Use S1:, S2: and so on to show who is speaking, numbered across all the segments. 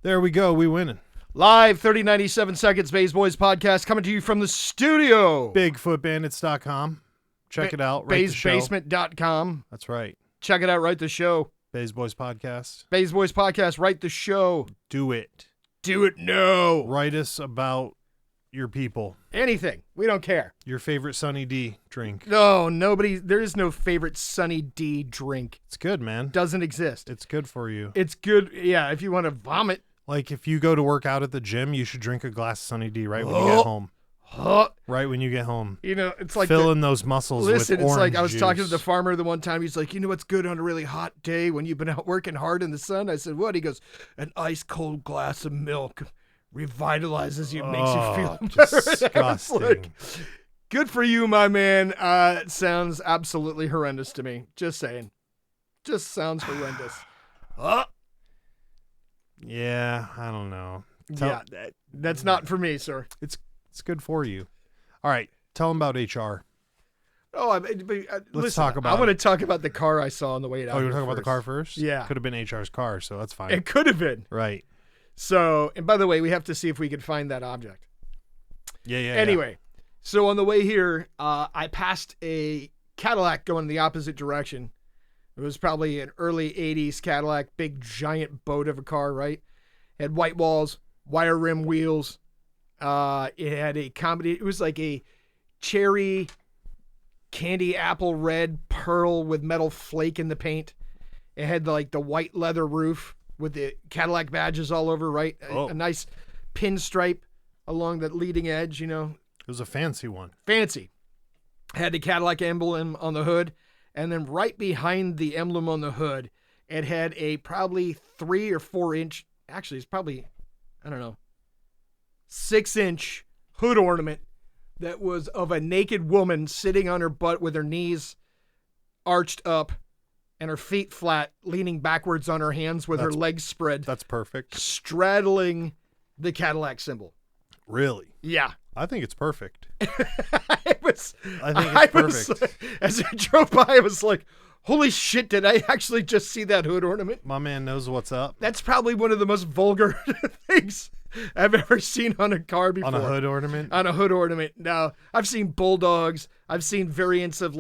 S1: There we go. We winning.
S2: Live 30, 97 seconds, Baes Boyz Podcast, coming to you from the studio.
S1: BigfootBandits.com. Check it out. Write the show.
S2: BaesBasement.com.
S1: That's right.
S2: Check it out. Write the show.
S1: Baes Boyz Podcast.
S2: Baes Boyz Podcast. Write the show.
S1: Do it.
S2: Do it now.
S1: Write us about your people.
S2: Anything. We don't care.
S1: Your favorite Sunny D drink.
S2: No, nobody. There is no favorite Sunny D drink.
S1: It's good, man.
S2: Doesn't exist.
S1: It's good for you.
S2: It's good. Yeah, if you want to vomit.
S1: Like if you go to work out at the gym, you should drink a glass of Sunny D right when you get home. Right when you get home.
S2: You know, it's like
S1: filling those muscles with orange juice.
S2: Listen, it's like I was talking to the farmer the one time. He's like, you know what's good on a really hot day when you've been out working hard in the sun? I said, what? He goes, an ice cold glass of milk revitalizes you, makes you feel better.
S1: Disgusting.
S2: Like, good for you, my man. It sounds absolutely horrendous to me. Just saying. Just sounds horrendous.
S1: Yeah, I don't know.
S2: That's not for me, sir.
S1: It's good for you. All right, tell them about HR.
S2: Oh,
S1: Let's talk about
S2: I want to talk about the car I saw on the way out.
S1: Oh, you want to talk about the car first?
S2: Yeah.
S1: Could have been HR's car, so that's fine.
S2: It could have been.
S1: Right.
S2: So, and by the way, we have to see if we can find that object.
S1: Yeah.
S2: Anyway, so on the way here, I passed a Cadillac going the opposite direction. It was probably an early 80s Cadillac, big giant boat of a car, right? It had white walls, wire rim wheels. It had a comedy. It was like a cherry candy apple red pearl with metal flake in the paint. It had like the white leather roof with the Cadillac badges all over, right? A nice pinstripe along the leading edge, you know.
S1: It was a fancy one.
S2: Fancy. Had the Cadillac emblem on the hood. And then right behind the emblem on the hood, it had a probably 3 or 4 inch, actually it's probably, 6-inch hood ornament that was of a naked woman sitting on her butt with her knees arched up and her feet flat, leaning backwards on her hands with her legs spread.
S1: That's perfect.
S2: Straddling the Cadillac symbol.
S1: Really?
S2: Yeah.
S1: I think it's perfect.
S2: I think it's
S1: perfect.
S2: As I drove by, I was like, holy shit, did I actually just see that hood ornament?
S1: My man knows what's up.
S2: That's probably one of the most vulgar things I've ever seen on a car before.
S1: On a hood ornament?
S2: On a hood ornament. Now, I've seen bulldogs. I've seen variants of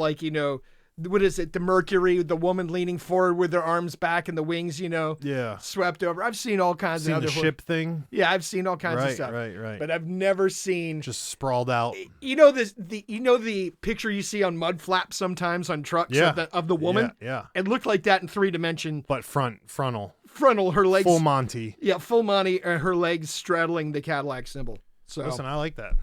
S2: what is it? The Mercury, the woman leaning forward with her arms back and the wings,
S1: Yeah.
S2: swept over. I've seen all kinds of other
S1: the ship thing?
S2: Yeah, I've seen all kinds of stuff.
S1: Right.
S2: But I've never seen
S1: just sprawled out.
S2: The picture you see on mud flaps sometimes on trucks of the woman?
S1: Yeah.
S2: It looked like that in 3-dimension.
S1: But frontal,
S2: her legs.
S1: Full Monty.
S2: Yeah, full Monty, her legs straddling the Cadillac symbol. So
S1: listen, I like that.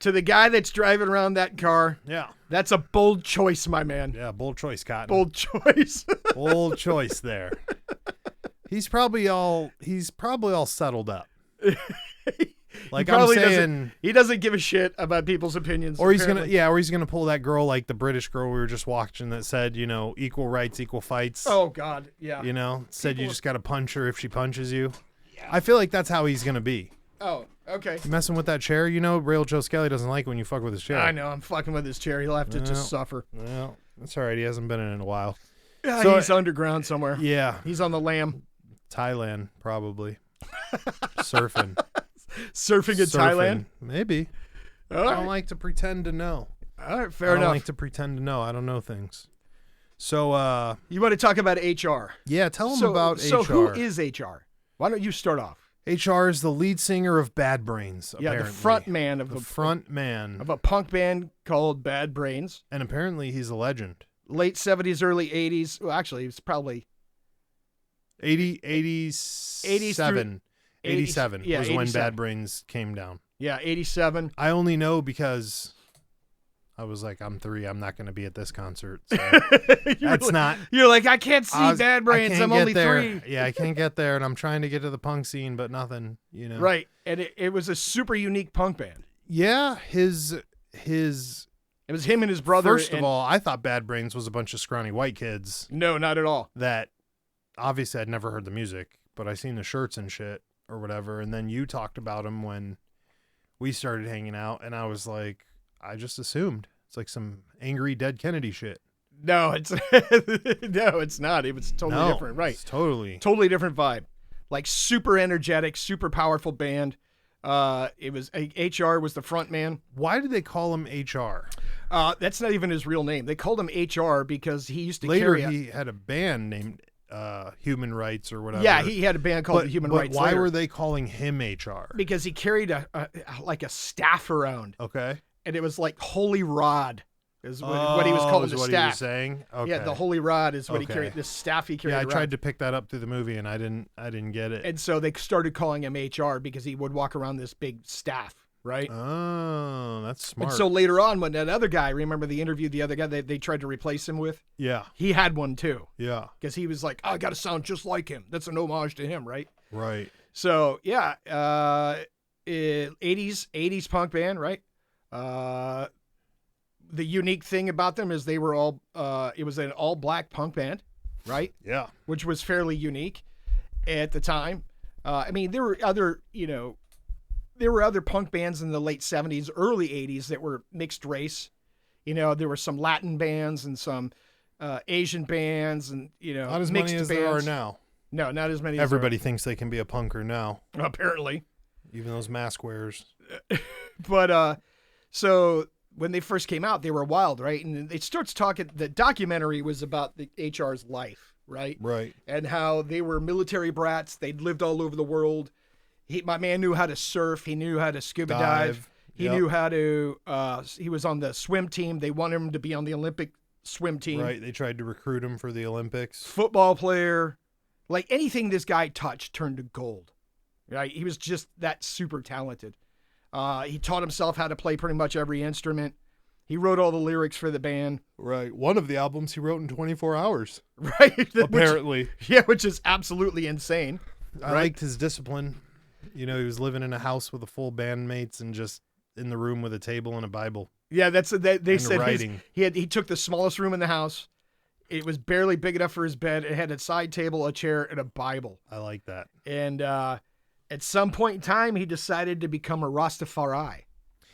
S2: To the guy that's driving around that car,
S1: yeah,
S2: that's a bold choice, my man.
S1: Yeah, bold choice, Cotton.
S2: Bold choice.
S1: Bold choice there. He's probably all settled up. Like I'm saying,
S2: he doesn't give a shit about people's opinions.
S1: Or he's gonna pull that girl like the British girl we were just watching that said, equal rights, equal fights.
S2: Oh God, yeah.
S1: Said you just gotta punch her if she punches you. Yeah. I feel like that's how he's gonna be.
S2: Oh, okay.
S1: You messing with that chair? Real Joe Skelly doesn't like when you fuck with his chair.
S2: I know. I'm fucking with his chair. He'll have to just suffer.
S1: Well, that's all right. He hasn't been in a while.
S2: Yeah, so, he's underground somewhere.
S1: Yeah.
S2: He's on the lam.
S1: Thailand, probably. Surfing.
S2: Surfing in Thailand?
S1: Maybe.
S2: All right.
S1: I don't like to pretend to know.
S2: All right, fair enough.
S1: I don't like to pretend to know. I don't know things. So,
S2: you want to talk about HR?
S1: Yeah, tell them about HR.
S2: So who is HR? Why don't you start off?
S1: HR is the lead singer of Bad Brains, apparently.
S2: Yeah, the front man of a punk band called Bad Brains.
S1: And apparently he's a legend.
S2: Late 70s, early 80s. Well, actually, it's probably
S1: 87. 87
S2: yeah,
S1: was
S2: 87.
S1: when Bad Brains came down.
S2: Yeah, 87.
S1: I only know because I was like, I'm 3. I'm not going to be at this concert. So
S2: You're like, I can't see Bad Brains. I'm only 3.
S1: Yeah, I can't get there, and I'm trying to get to the punk scene, but nothing,
S2: Right, and it was a super unique punk band.
S1: Yeah,
S2: It was him and his brother.
S1: First of all, I thought Bad Brains was a bunch of scrawny white kids.
S2: No, not at all.
S1: That obviously I'd never heard the music, but I seen the shirts and shit or whatever, and then you talked about them when we started hanging out, and I was like, I just assumed it's like some angry dead Kennedy shit.
S2: No, it's not. It was totally different, right?
S1: It's totally
S2: different vibe. like super energetic, super powerful band. It was HR was the front man.
S1: Why did they call him HR?
S2: That's not even his real name. They called him HR because he used to
S1: Later,
S2: carry.
S1: he had a band named Human Rights or whatever.
S2: Yeah, he had a band called Human Rights.
S1: Why
S2: later.
S1: were they calling him HR?
S2: Because he carried a staff around.
S1: Okay.
S2: And it was like Holy Rod is what he was calling the
S1: what
S2: staff.
S1: He was saying? Okay.
S2: Yeah, the Holy Rod is what he carried. The staff he carried.
S1: Yeah, I
S2: around.
S1: tried to pick that up through the movie and I didn't get it.
S2: And so they started calling him HR because he would walk around this big staff, right?
S1: Oh, that's smart.
S2: And so later on, when that other guy, remember they interviewed the other guy they tried to replace him with?
S1: Yeah.
S2: He had one too.
S1: Yeah.
S2: Because he was like, I got to sound just like him. That's an homage to him, right?
S1: Right.
S2: So, yeah, 80s punk band, right? The unique thing about them is they were all, it was an all black punk band, right?
S1: Yeah.
S2: Which was fairly unique at the time. I mean, there were other punk bands in the late 70s, early 80s that were mixed race. You know, there were some Latin bands and some Asian bands and,
S1: not as
S2: mixed
S1: many as
S2: bands.
S1: there are now.
S2: No, not as many.
S1: Everybody thinks they can be a punker now.
S2: Apparently.
S1: Even those mask wearers.
S2: But so when they first came out, they were wild, right? And it starts talking. The documentary was about the HR's life, right?
S1: Right.
S2: And how they were military brats. They'd lived all over the world. My man knew how to surf. He knew how to scuba dive. He knew how to. He was on the swim team. They wanted him to be on the Olympic swim team.
S1: Right. They tried to recruit him for the Olympics.
S2: Football player. Like anything this guy touched turned to gold. Right? He was just that super talented. He taught himself how to play pretty much every instrument. He wrote all the lyrics for the band.
S1: Right. One of the albums he wrote in 24 hours.
S2: Right.
S1: Apparently.
S2: Which is absolutely insane.
S1: I liked his discipline. He was living in a house with a full bandmates and just in the room with a table and a Bible.
S2: Yeah, they said
S1: writing.
S2: He took the smallest room in the house. It was barely big enough for his bed. It had a side table, a chair, and a Bible.
S1: I like that.
S2: And at some point in time, he decided to become a Rastafari,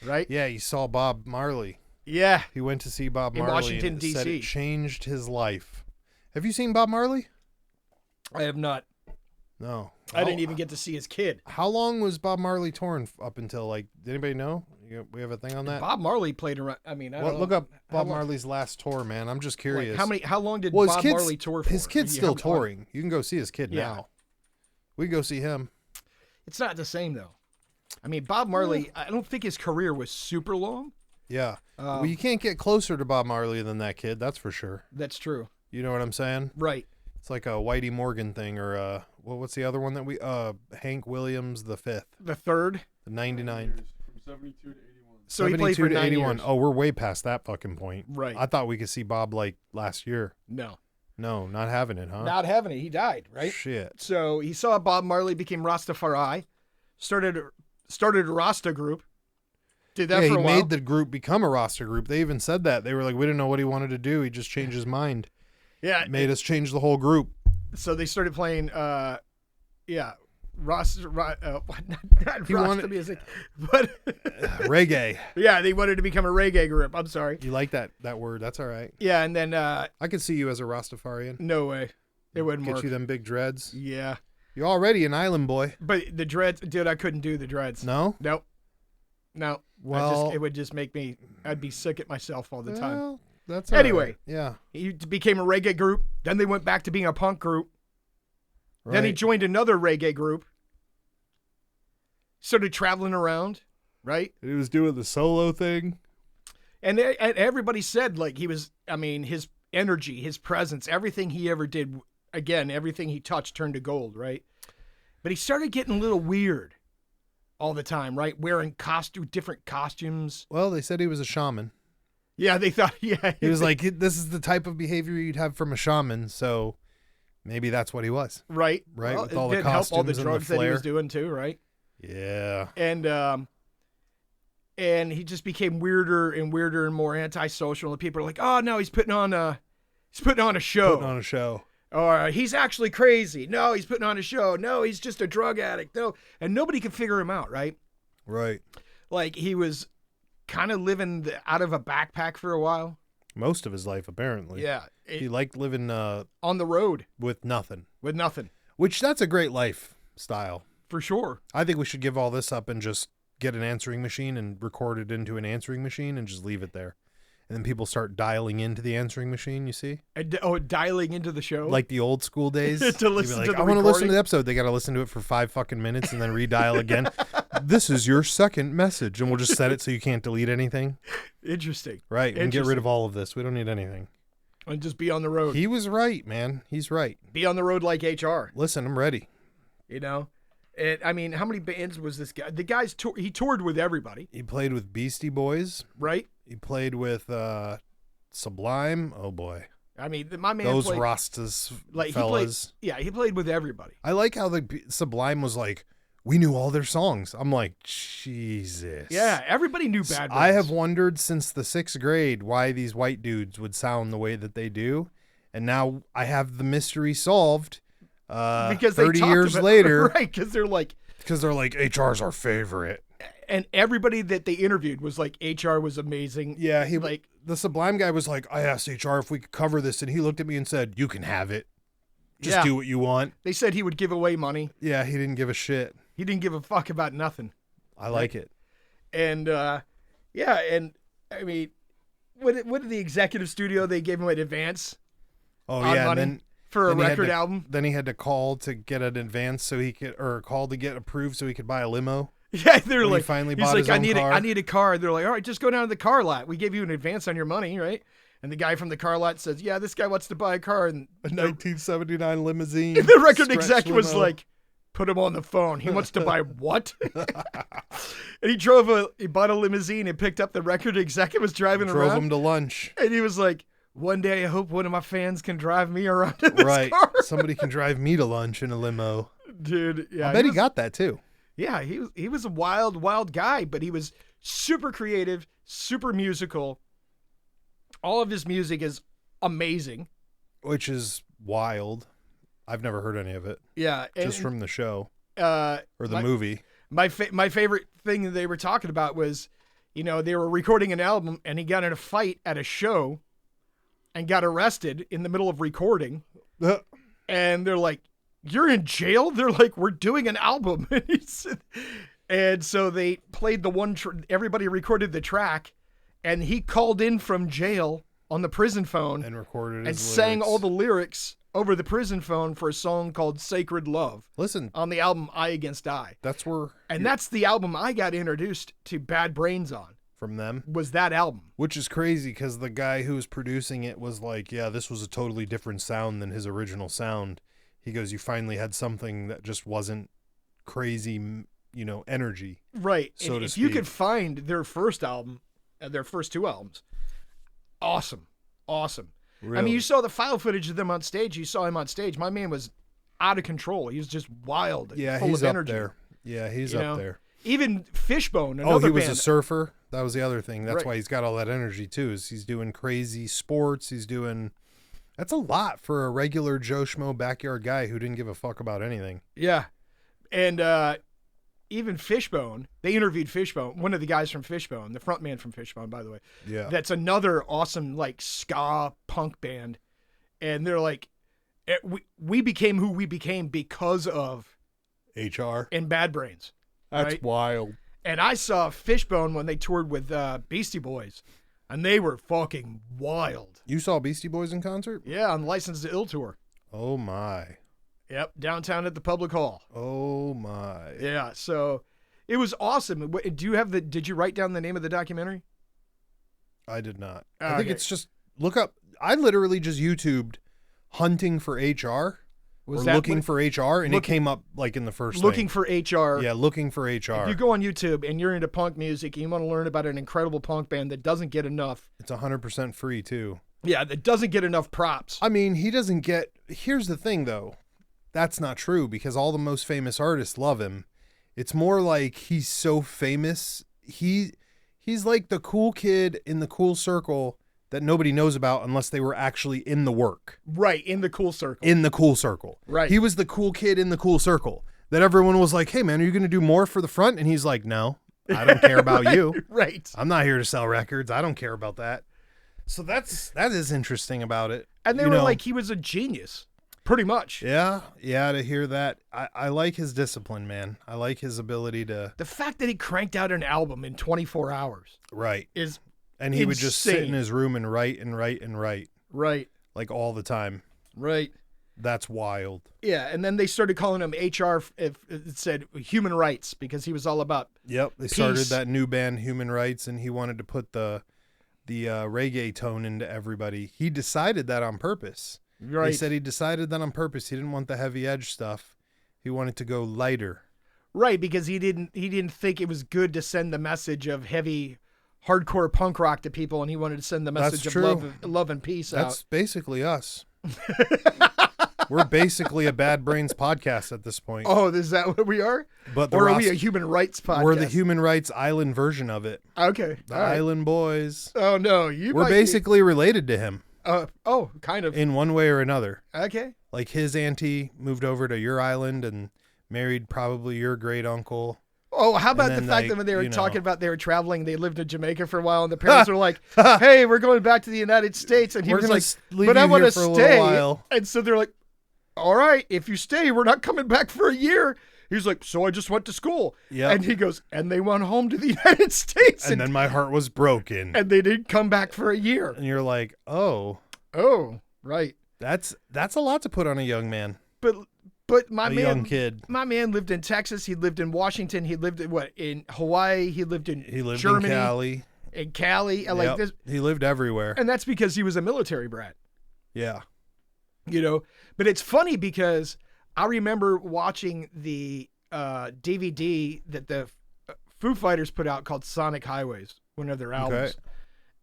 S2: right?
S1: Yeah, he saw Bob Marley.
S2: Yeah.
S1: He went to see Bob Marley
S2: in Washington,
S1: and said
S2: D.C.
S1: it changed his life. Have you seen Bob Marley?
S2: I have not.
S1: No.
S2: I didn't even get to see his kid.
S1: How long was Bob Marley touring up until, did anybody know? We have a thing on that?
S2: Bob Marley played around. I mean, I don't know.
S1: Look up Bob Marley's last tour, man. I'm just curious.
S2: How long did Bob Marley tour for?
S1: His kid's still touring. You can go see his kid now. We can go see him.
S2: It's not the same, though. I mean, Bob Marley, I don't think his career was super long.
S1: Yeah. Well, you can't get closer to Bob Marley than that kid, that's for sure.
S2: That's true.
S1: You know what I'm saying?
S2: Right.
S1: It's like a Whitey Morgan thing, or what's the other one that Hank Williams the Fifth.
S2: The third?
S1: The 99th.
S3: From 72 to 81.
S2: So he played for 9
S1: 81.
S2: years.
S1: Oh, we're way past that fucking point.
S2: Right.
S1: I thought we could see Bob last year.
S2: No.
S1: No, not having it, huh?
S2: Not having it. He died, right?
S1: Shit.
S2: So he saw Bob Marley, became Rastafari, started a Rasta group. Did that for a while.
S1: He made the group become a roster group. They even said that. They were like, we didn't know what he wanted to do. He just changed his mind.
S2: Yeah.
S1: Made us change the whole group.
S2: So they started playing, Rasta, not Rasta music, but
S1: reggae.
S2: Yeah, they wanted to become a reggae group. I'm sorry.
S1: You like that word? That's all right.
S2: Yeah, and then
S1: I could see you as a Rastafarian.
S2: No way, it wouldn't work.
S1: Get you them big dreads.
S2: Yeah,
S1: you're already an island boy.
S2: But the dreads, dude, I couldn't do the dreads.
S1: No.
S2: Nope. No.
S1: Well,
S2: it would just make me. I'd be sick at myself all the time.
S1: That's
S2: anyway.
S1: Right. Yeah.
S2: He became a reggae group. Then they went back to being a punk group.
S1: Right.
S2: Then he joined another reggae group. Started traveling around, right?
S1: He was doing the solo thing.
S2: And everybody said, his energy, his presence, everything he ever did, again, everything he touched turned to gold, right? But he started getting a little weird all the time, right? Wearing different costumes.
S1: Well, they said he was a shaman.
S2: Yeah, they thought, yeah.
S1: He was like, this is the type of behavior you'd have from a shaman, so maybe that's what he was.
S2: Right.
S1: Right,
S2: well,
S1: with all the
S2: costumes
S1: costumes
S2: help all the
S1: and
S2: drugs
S1: the
S2: that he
S1: flair.
S2: was doing too, right?
S1: Yeah.
S2: And he just became weirder and weirder and more antisocial. And people are like, oh no, he's putting on a show.
S1: Putting on a show.
S2: Or he's actually crazy. No, he's putting on a show. No, he's just a drug addict. No. And nobody could figure him out, right?
S1: Right.
S2: Like he was kind of living out of a backpack for a while.
S1: Most of his life, apparently.
S2: Yeah.
S1: He liked living
S2: on the road.
S1: with nothing.
S2: With nothing.
S1: Which, that's a great life. style.
S2: For sure.
S1: I think we should give all this up and just get an answering machine and record it into an answering machine and just leave it there. And then people start dialing into the answering machine, you see?
S2: Dialing into the show?
S1: Like the old school days.
S2: To listen to the
S1: I want to listen
S2: recording?
S1: to the episode. They got to listen to it for 5 fucking minutes and then redial again. This is your second message. And we'll just set it so you can't delete anything.
S2: Interesting.
S1: Right. And get rid of all of this. We don't need anything.
S2: And just be on the road.
S1: He was right, man. He's right.
S2: Be on the road like HR.
S1: Listen, I'm ready.
S2: You know? I mean, how many bands was this guy? The guy's he toured with everybody.
S1: He played with Beastie Boys.
S2: Right?
S1: He played with Sublime. Oh, boy.
S2: I mean, my man
S1: Those
S2: played,
S1: Rastas
S2: like,
S1: fellas.
S2: he played with everybody.
S1: I like how the Sublime was like, we knew all their songs. I'm like, Jesus.
S2: Yeah, everybody knew Bad Boys.
S1: I have wondered since the 6th grade why these white dudes would sound the way that they do. And now I have the mystery solved.
S2: Because
S1: 30 years later.
S2: Right, because they're like,
S1: HR's our favorite.
S2: and everybody that they interviewed was like, HR was amazing.
S1: Yeah,
S2: the
S1: Sublime guy was like, I asked HR if we could cover this, and he looked at me and said, you can have it. Just do what you want.
S2: They said he would give away money.
S1: Yeah, he didn't give a shit.
S2: He didn't give a fuck about nothing.
S1: I like it.
S2: And and I mean, what did the executive studio, they gave him an advance?
S1: Oh
S2: on
S1: yeah,
S2: money
S1: and then
S2: for a
S1: then he had
S2: record
S1: to-
S2: album.
S1: Then he had to call to get an advance or call to get approved so he could buy a limo.
S2: Yeah, they're
S1: When he
S2: like,
S1: finally
S2: he's
S1: bought
S2: like,
S1: his own car.
S2: I need a car. They're like, all right, just go down to the car lot. We gave you an advance on your money, right? And the guy from the car lot says, yeah, this guy wants to buy a car. And
S1: A 1979 limousine.
S2: the record
S1: stretch
S2: exec was
S1: limo.
S2: like, put him on the phone. He wants to buy what? And he bought a limousine and picked up the record exec and was driving
S1: Drove
S2: around.
S1: him to lunch.
S2: And he was like, one day I hope one of my fans can drive me around in this
S1: Right.
S2: car.
S1: Somebody can drive me to lunch in a limo.
S2: Dude, yeah.
S1: I bet he
S2: was-
S1: got that too.
S2: Yeah, he was a wild guy, but he was super creative, super musical. All of his music is amazing.
S1: Which is wild. I've never heard any of it.
S2: Yeah,
S1: Just from the show
S2: or
S1: or the movie.
S2: My favorite thing that they were talking about was, they were recording an album and he got in a fight at a show and got arrested in the middle of recording. And they're like, you're in jail? They're like, we're doing an album. And so they played the one, everybody recorded the track, and he called in from jail on the prison phone
S1: And recorded
S2: and
S1: his
S2: sang
S1: lyrics.
S2: all the lyrics over the prison phone for a song called Sacred Love
S1: Listen,
S2: on the album Eye Against Eye.
S1: that's where
S2: And that's the album I got introduced to Bad Brains on,
S1: from them.
S2: was that album.
S1: Which is crazy because the guy who was producing it was like, yeah, this was a totally different sound than his original sound. He goes, you finally had something that just wasn't crazy, energy.
S2: Right.
S1: So
S2: And
S1: to
S2: if you
S1: speak.
S2: could find their first album, their first 2 albums, awesome.
S1: Really.
S2: I mean, you saw the file footage of them on stage. You saw him on stage. My man was out of control. He was just wild and
S1: yeah,
S2: full
S1: he's
S2: of
S1: up
S2: energy.
S1: there. Yeah, he's
S2: You
S1: up
S2: know?
S1: there.
S2: Even Fishbone,
S1: Oh,
S2: another
S1: he was
S2: band.
S1: a surfer. That was the other thing. That's
S2: Right.
S1: why he's got all that energy too. Is he's doing crazy sports. That's a lot for a regular Joe Schmo backyard guy who didn't give a fuck about anything.
S2: Yeah. And even Fishbone, they interviewed Fishbone, one of the guys from Fishbone, the front man from Fishbone, by the way.
S1: Yeah.
S2: That's another awesome, like, ska punk band. And they're like, we became who we became because of
S1: HR.
S2: In Bad Brains.
S1: That's
S2: right?
S1: wild.
S2: And I saw Fishbone when they toured with Beastie Boys, and they were fucking wild.
S1: You saw Beastie Boys in concert?
S2: Yeah, on the License to Ill tour.
S1: Oh my.
S2: Yep, downtown at the Public Hall.
S1: Oh my.
S2: Yeah, so it was awesome. Did you write down the name of the documentary?
S1: I did not.
S2: Oh,
S1: I think
S2: okay.
S1: it's just look up. I literally just YouTubed hunting for HR looking for HR, and it came up like in the first
S2: Looking
S1: thing.
S2: for HR.
S1: Yeah, looking for HR.
S2: If you go on YouTube and you're into punk music and you want to learn about an incredible punk band that doesn't get enough.
S1: It's 100% free too.
S2: Yeah, that doesn't get enough props.
S1: I mean, he doesn't get. Here's the thing, though. That's not true because all the most famous artists love him. It's more like he's so famous. He's like the cool kid in the cool circle that nobody knows about unless they were actually in the work.
S2: Right, in the cool circle.
S1: In the cool circle.
S2: Right.
S1: He was the cool kid in the cool circle that everyone was like, hey, man, are you going to do more for the front? And he's like, no, I don't care about you.
S2: Right.
S1: I'm not here to sell records. I don't care about that. So that is interesting about it.
S2: And they
S1: You
S2: were
S1: know,
S2: like, he was a genius. Pretty much.
S1: Yeah, to hear that. I like his discipline, man. I like his ability to...
S2: The fact that he cranked out an album in 24 hours.
S1: Right.
S2: Is
S1: And he
S2: insane.
S1: would just sit in his room and write and write and write.
S2: Right.
S1: Like all the time.
S2: Right.
S1: That's wild.
S2: Yeah, and then they started calling him HR, it said human rights, because he was all about
S1: Yep, they started that new band, Human Rights, and he wanted to put the reggae tone into everybody. He decided that on purpose.
S2: Right.
S1: He said he decided that on purpose. He didn't want the heavy edge stuff. He wanted to go lighter.
S2: Right, because he didn't think it was good to send the message of heavy, hardcore punk rock to people, and he wanted to send the message of love and peace out.
S1: That's basically us. We're basically a Bad Brains podcast at this point.
S2: Oh, is that what we are?
S1: But
S2: or are we a human rights podcast?
S1: We're the human rights island version of it.
S2: Okay.
S1: The Island Boys.
S2: Oh, no.
S1: We're basically related to him.
S2: Kind of.
S1: In one way or another.
S2: Okay.
S1: Like his auntie moved over to your island and married probably your great uncle.
S2: Oh, how about the fact that when they were talking about they were traveling, they lived in Jamaica for a while, and the parents were like, "Hey, we're going back to the United States," and he was like, "But I want to stay." And so they're like, "All right, if you stay, we're not coming back for a year." He's like, "So I just went to school."
S1: Yeah.
S2: And he goes, "And they went home to the United States."
S1: And then my heart was broken.
S2: And they didn't come back for a year.
S1: And you're like, "Oh,
S2: right."
S1: That's a lot to put on a young man."
S2: But my
S1: young kid.
S2: My man lived in Texas. He lived in Washington. He lived in Hawaii. He lived in Germany.
S1: In Cali.
S2: In Cali. Like this.
S1: He lived everywhere.
S2: And that's because he was a military brat.
S1: Yeah.
S2: But it's funny because I remember watching the DVD that the Foo Fighters put out called Sonic Highways, one of their albums.
S1: Okay.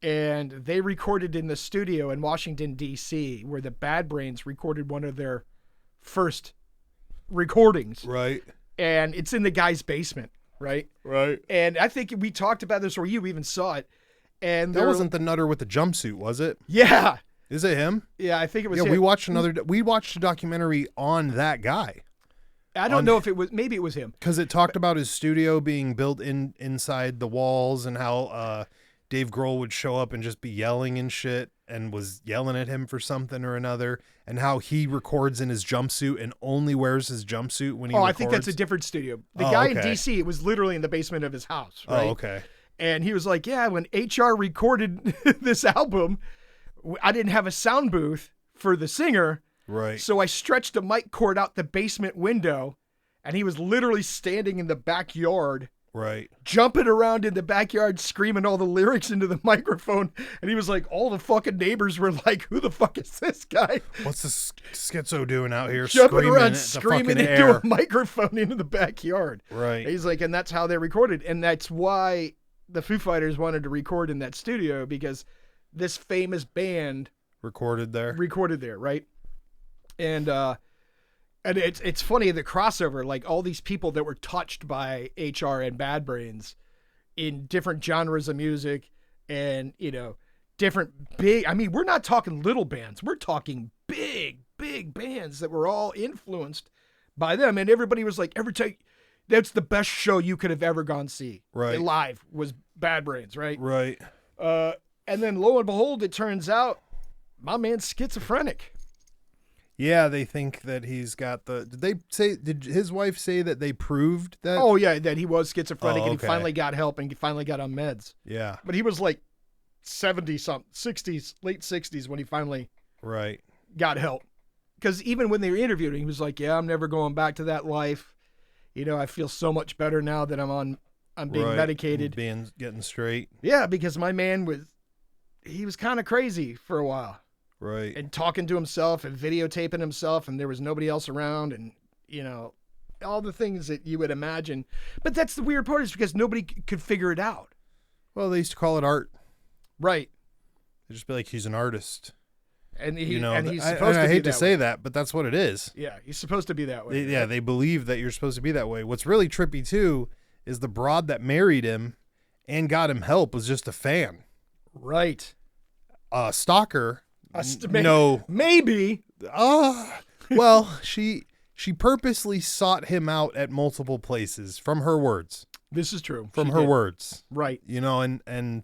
S2: And they recorded in the studio in Washington, D.C., where the Bad Brains recorded one of their first recordings.
S1: Right.
S2: And it's in the guy's basement, right?
S1: Right.
S2: And I think we talked about this, or you even saw it. And
S1: that wasn't the nutter with the jumpsuit, was it?
S2: Yeah.
S1: Is it him?
S2: Yeah, I think it was him.
S1: We watched a documentary on that guy.
S2: I don't know if it was, maybe it was him.
S1: Because it talked about his studio being built inside the walls and how Dave Grohl would show up and just be yelling and shit and was yelling at him for something or another, and how he records in his jumpsuit and only wears his jumpsuit when he records.
S2: I think that's a different studio. The guy in D.C., it was literally in the basement of his house, right?
S1: Oh, okay.
S2: And he was like, yeah, when HR recorded this album, I didn't have a sound booth for the singer.
S1: Right.
S2: So I stretched a mic cord out the basement window, and he was literally standing in the backyard.
S1: Right.
S2: Jumping around in the backyard, screaming all the lyrics into the microphone. And he was like, all the fucking neighbors were like, who the fuck is this guy?
S1: What's this schizo doing out here?
S2: Jumping around, screaming into a microphone into the backyard.
S1: Right.
S2: He's like, and that's how they recorded. And that's why the Foo Fighters wanted to record in that studio, because this famous band
S1: recorded there,
S2: right? And it's funny, the crossover, like all these people that were touched by HR and Bad Brains in different genres of music and, different big, we're not talking little bands. We're talking big bands that were all influenced by them. And everybody was like, that's the best show you could have ever gone see.
S1: Right.
S2: Live was Bad Brains, right?
S1: Right.
S2: And then lo and behold, it turns out my man's schizophrenic.
S1: Yeah, they think that he's got did his wife say that they proved that?
S2: Oh, yeah, that he was schizophrenic and he
S1: okay.
S2: finally got help and he finally got on meds.
S1: Yeah.
S2: But he was like 70-something, 60s, late 60s when he finally got help. Because even when they were interviewing him, he was like, yeah, I'm never going back to that life. I feel so much better now that I'm being medicated.
S1: Getting straight.
S2: Yeah, because my man he was kind of crazy for a while.
S1: Right.
S2: And talking to himself and videotaping himself, and there was nobody else around, and, all the things that you would imagine. But that's the weird part, is because nobody could figure it out.
S1: Well, they used to call it art.
S2: Right.
S1: They'd just be like, he's an artist.
S2: And he's supposed to be
S1: I hate to say that, but that's what it is.
S2: Yeah, he's supposed to be that way.
S1: They believe that you're supposed to be that way. What's really trippy, too, is the broad that married him and got him help was just a fan.
S2: Right.
S1: Stalker...
S2: No, maybe.
S1: Well, she purposely sought him out at multiple places, from her words.
S2: This is true.
S1: From her words,
S2: right?
S1: And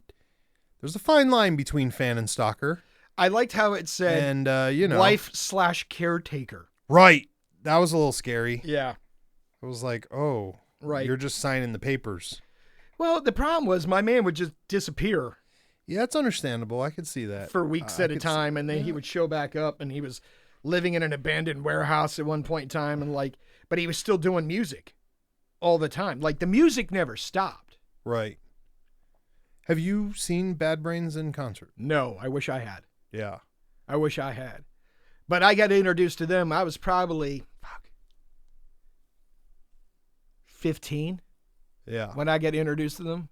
S1: there's a fine line between fan and stalker.
S2: I liked how it said,
S1: and
S2: wife/caretaker.
S1: Right. That was a little scary.
S2: Yeah.
S1: It was like, oh,
S2: right.
S1: You're just signing the papers.
S2: Well, the problem was my man would just disappear.
S1: Yeah, that's understandable. I could see that.
S2: For weeks at a time, and then he would show back up, and he was living in an abandoned warehouse at one point in time, and but he was still doing music all the time. Like, the music never stopped.
S1: Right. Have you seen Bad Brains in concert?
S2: No, I wish I had.
S1: Yeah.
S2: I wish I had. But I got introduced to them. I was probably 15.
S1: Yeah.
S2: When I got introduced to them.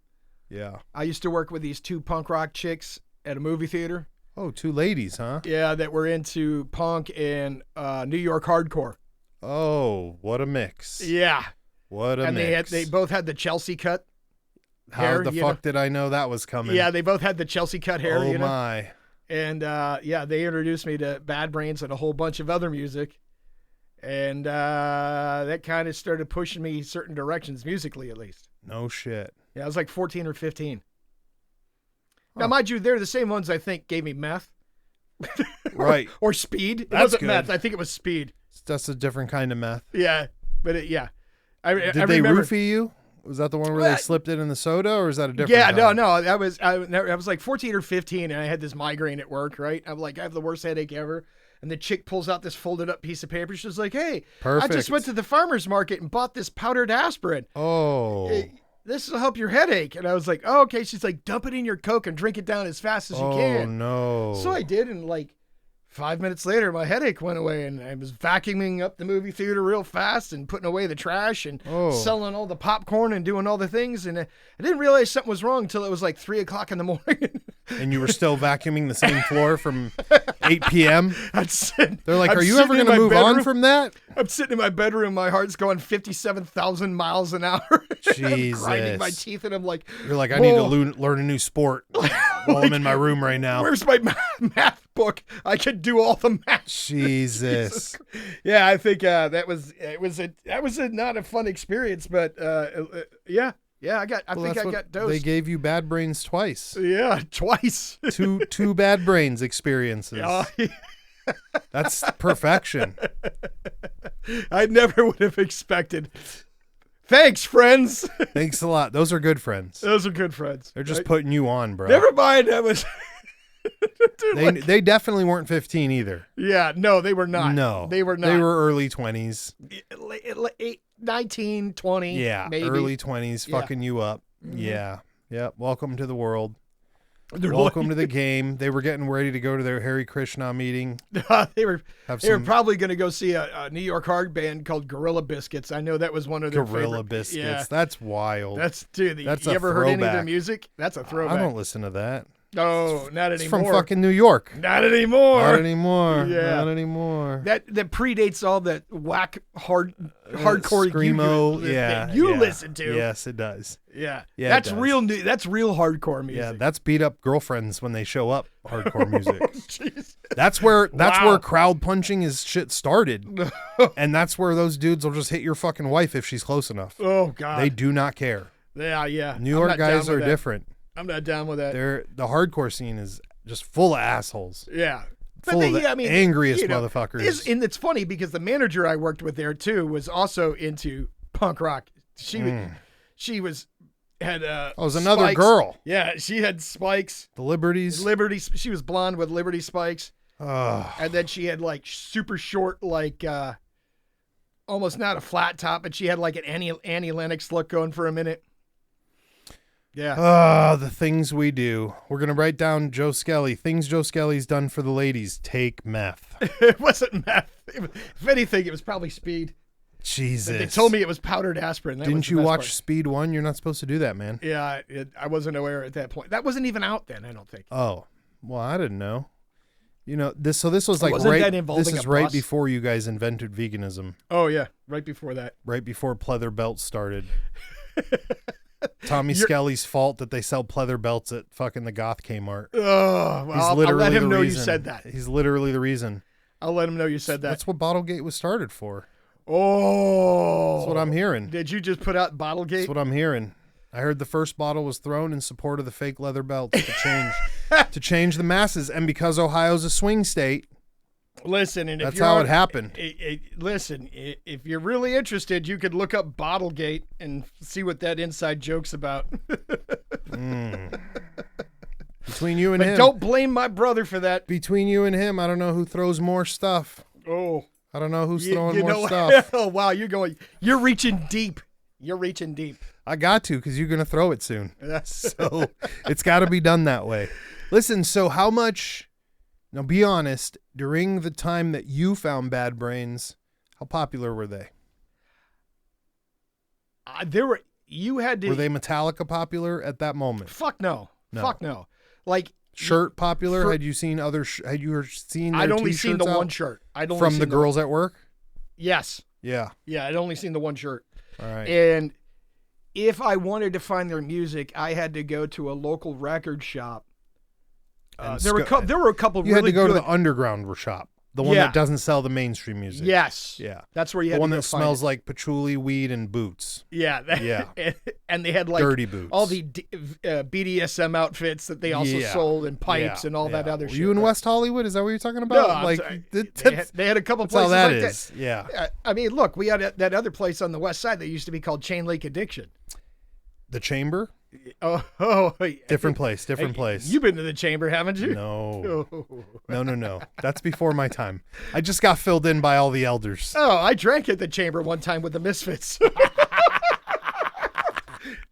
S1: Yeah.
S2: I used to work with these 2 punk rock chicks at a movie theater.
S1: Oh, 2 ladies, huh?
S2: Yeah, that were into punk and New York hardcore.
S1: Oh, what a mix.
S2: Yeah.
S1: What a mix.
S2: And they both had the Chelsea cut
S1: hair. How the fuck did I know that was coming?
S2: Yeah, they both had the Chelsea cut hair.
S1: Oh, my.
S2: And, they introduced me to Bad Brains and a whole bunch of other music. And that kind of started pushing me certain directions, musically at least.
S1: No shit.
S2: Yeah, I was like 14 or 15. Huh. Now, mind you, they're the same ones I think gave me meth.
S1: Right.
S2: Or speed. It
S1: That's
S2: wasn't
S1: good.
S2: meth. I think it was speed.
S1: That's a different kind of meth.
S2: Yeah. But, Did
S1: they
S2: remember,
S1: roofie you? Was that the one where they slipped it in the soda, or is that a different kind?
S2: No. I was like 14 or 15, and I had this migraine at work, right? I'm like, I have the worst headache ever. And the chick pulls out this folded up piece of paper. She's like, hey,
S1: perfect.
S2: I just went to the farmer's market and bought this powdered aspirin.
S1: Oh.
S2: This will help your headache. And I was like, oh, okay. She's like, dump it in your Coke and drink it down as fast as you can.
S1: Oh, no.
S2: So I did, and 5 minutes later, my headache went away, and I was vacuuming up the movie theater real fast and putting away the trash and selling all the popcorn and doing all the things. And I didn't realize something was wrong until it was 3 o'clock in the morning.
S1: And you were still vacuuming the same floor from 8 p.m.? They're like, are you ever going to move on from that?
S2: I'm sitting in my bedroom. My heart's going 57,000 miles an hour.
S1: Jesus.
S2: I'm grinding my teeth, and I'm like,
S1: you're like, I need to learn a new sport while I'm in my room right now.
S2: Where's my math book? I could do all the math.
S1: Jesus.
S2: Yeah, I think that was not a fun experience, but yeah, I got dosed.
S1: They gave you Bad Brains twice.
S2: Yeah, twice.
S1: two Bad Brains experiences. That's perfection.
S2: I never would have expected. Thanks, friends.
S1: Thanks a lot. Those are good friends.
S2: Those are good friends.
S1: They're just putting you on, bro.
S2: Never mind. That was.
S1: Dude, they definitely weren't 15 either.
S2: Yeah, no, they were not.
S1: No,
S2: they were not.
S1: They were early 20s.
S2: 19, 20.
S1: Yeah,
S2: maybe.
S1: Early 20s, fucking you up.
S2: Mm-hmm.
S1: Yeah. Welcome to the world. Welcome to the game. They were getting ready to go to their Hare Krishna meeting.
S2: They were probably going to go see a New York hard band called Gorilla Biscuits. I know that was one of their
S1: Gorilla
S2: favorite.
S1: Biscuits.
S2: Yeah.
S1: That's wild.
S2: That's
S1: a
S2: you ever heard any of their music? That's a throwback.
S1: I don't listen to that.
S2: No, not anymore.
S1: It's from fucking New York.
S2: Not anymore.
S1: Not anymore.
S2: Yeah.
S1: Not anymore.
S2: That predates all that whack hardcore
S1: screamo.
S2: You listen to.
S1: Yes, it does.
S2: Yeah.
S1: Yeah,
S2: That's real new. That's real hardcore music.
S1: Yeah, that's beat up girlfriends when they show up. Hardcore music.
S2: Jesus.
S1: That's where crowd punching is shit started. And that's where those dudes will just hit your fucking wife if she's close enough.
S2: Oh God.
S1: They do not care.
S2: Yeah.
S1: New York guys are different.
S2: I'm not down with that.
S1: The hardcore scene is just full of assholes.
S2: Yeah.
S1: Full of the angriest motherfuckers.
S2: And it's funny because the manager I worked with there too was also into punk rock. She was
S1: another
S2: spikes.
S1: girl.
S2: Yeah, she had spikes.
S1: The Liberties.
S2: She was blonde with Liberty spikes. And then she had super short, almost not a flat top, but she had an Annie Lennox look going for a minute. Yeah.
S1: The things we do. We're going to write down Joe Skelly. Things Joe Skelly's done for the ladies. Take meth.
S2: It wasn't meth. If anything, it was probably speed.
S1: Jesus.
S2: But they told me it was powdered aspirin.
S1: Didn't you watch Speed 1? You're not supposed to do that, man.
S2: Yeah, I wasn't aware at that point. That wasn't even out then, I don't think.
S1: Oh, well, I didn't know. This was right before you guys invented veganism.
S2: Oh, yeah. Right before that.
S1: Right before pleather belts started. Tommy Skelly's fault that they sell pleather belts at fucking the goth Kmart.
S2: Oh, well, I'll let him know you said that.
S1: He's literally the reason.
S2: I'll let him know you said that.
S1: That's what Bottlegate was started for.
S2: Oh.
S1: That's what I'm hearing.
S2: Did you just put out Bottlegate?
S1: That's what I'm hearing. I heard the first bottle was thrown in support of the fake leather belts to change the masses. And because Ohio's a swing state,
S2: listen, and
S1: that's how it happened.
S2: Listen, if you're really interested, you could look up Bottlegate and see what that inside joke's about.
S1: Between you and him.
S2: Don't blame my brother for that.
S1: Between you and him, I don't know who throws more stuff.
S2: Oh.
S1: I don't know who's throwing more stuff.
S2: Oh, wow, you're reaching deep. You're reaching deep.
S1: I got to, because you're going to throw it soon. So it's got to be done that way. Listen, so how much, now be honest, during the time that you found Bad Brains, how popular were they?
S2: Were
S1: they Metallica popular at that moment?
S2: Fuck no. Fuck no. Like,
S1: shirt popular? Had you seen their
S2: I'd only
S1: t-shirts
S2: seen the
S1: out
S2: one shirt.
S1: from the girls at work?
S2: Yes.
S1: Yeah.
S2: Yeah, I'd only seen the one shirt.
S1: All right.
S2: And if I wanted to find their music, I had to go to a local record shop. There were a couple.
S1: You
S2: really
S1: had to go to
S2: good,
S1: the underground shop, the one that doesn't sell the mainstream music.
S2: Yes.
S1: Yeah.
S2: That's where you had
S1: the one
S2: to go
S1: that smells like patchouli, weed, and boots.
S2: Yeah.
S1: Yeah.
S2: And they had like
S1: dirty boots.
S2: all the BDSM outfits that they also sold, and pipes and all that other shit.
S1: Were you in West Hollywood? Is that what you're talking about?
S2: No, they had a couple places
S1: that
S2: like
S1: is.
S2: that.
S1: Yeah.
S2: I mean, look, we had that other place on the west side that used to be called Chain Lake Addiction.
S1: The Chamber?
S2: Oh,
S1: different place.
S2: You've been to the Chamber, haven't you?
S1: No. No. That's before my time. I just got filled in by all the elders.
S2: Oh, I drank at the Chamber one time with the Misfits.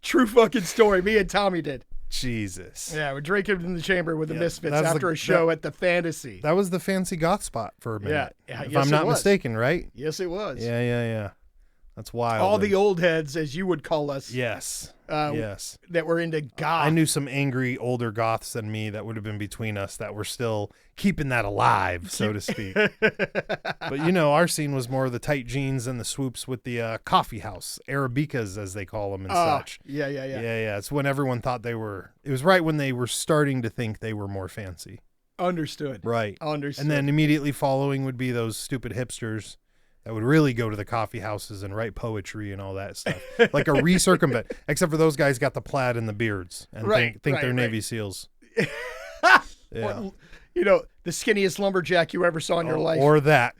S2: True fucking story. Me and Tommy did.
S1: Jesus.
S2: Yeah, we're drinking in the Chamber with the Misfits after a show at the Fantasy.
S1: That was the fancy goth spot for a minute.
S2: Yeah,
S1: if I'm not mistaken, right?
S2: Yes, it was.
S1: Yeah. That's wild.
S2: All the old heads, as you would call us.
S1: Yes.
S2: Yes. That were into goth.
S1: I knew some angry older goths than me that would have been between us that were still keeping that alive, so to speak. But our scene was more of the tight jeans and the swoops with the coffee house, Arabicas as they call them and such.
S2: Yeah.
S1: It's when everyone thought it was right when they were starting to think they were more fancy.
S2: Understood.
S1: Right.
S2: Understood.
S1: And then immediately following would be those stupid hipsters that would really go to the coffee houses and write poetry and all that stuff. Like a recircumvent, except for those guys got the plaid and the beards and think they're Navy SEALs. Yeah.
S2: Or, the skinniest lumberjack you ever saw in your life.
S1: Or that.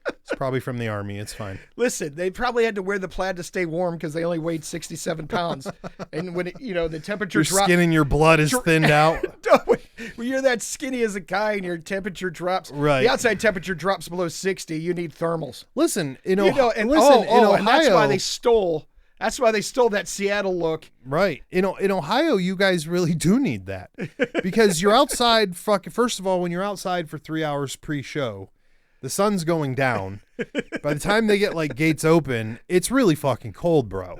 S1: It's probably from the Army. It's fine.
S2: Listen, they probably had to wear the plaid to stay warm because they only weighed 67 pounds. And when the temperature drops,
S1: your skin and your blood is thinned out.
S2: When you're that skinny as a guy and your temperature drops,
S1: right?
S2: The outside temperature drops below 60. You need thermals.
S1: Listen, in
S2: Ohio,
S1: and
S2: that's why they stole. That's why they stole that Seattle look.
S1: Right. In Ohio, you guys really do need that because you're outside. First of all, when you're outside for 3 hours pre-show, the sun's going down. By the time they get like gates open, it's really fucking cold, bro.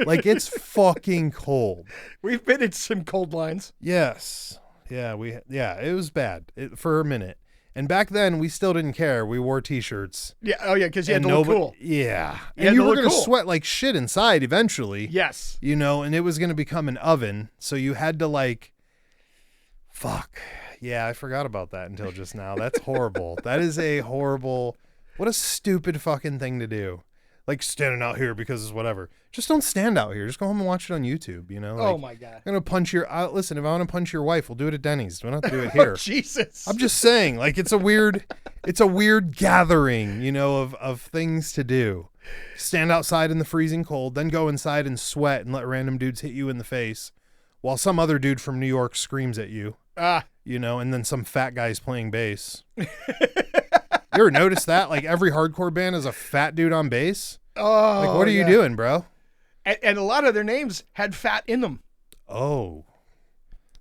S1: Like it's fucking cold.
S2: We've been in some cold lines.
S1: Yes. Yeah. It was bad for a minute. And back then, we still didn't care. We wore T-shirts.
S2: Yeah. Oh, yeah, because you had to look cool.
S1: Yeah. And you were going to sweat like shit inside eventually.
S2: Yes.
S1: And it was going to become an oven. So you had to fuck. Yeah, I forgot about that until just now. That's horrible. That is a horrible, what a stupid fucking thing to do. Like standing out here because it's whatever. Just don't stand out here. Just go home and watch it on YouTube,
S2: Oh my God.
S1: I'm going to punch listen, if I want to punch your wife, we'll do it at Denny's. We don't have to do it here.
S2: Oh, Jesus.
S1: I'm just saying, it's a weird gathering, of things to do. Stand outside in the freezing cold, then go inside and sweat and let random dudes hit you in the face while some other dude from New York screams at you. And then some fat guy's playing bass. You ever notice that? Like every hardcore band is a fat dude on bass.
S2: Oh,
S1: what are you doing, bro?
S2: And a lot of their names had fat in them.
S1: Oh,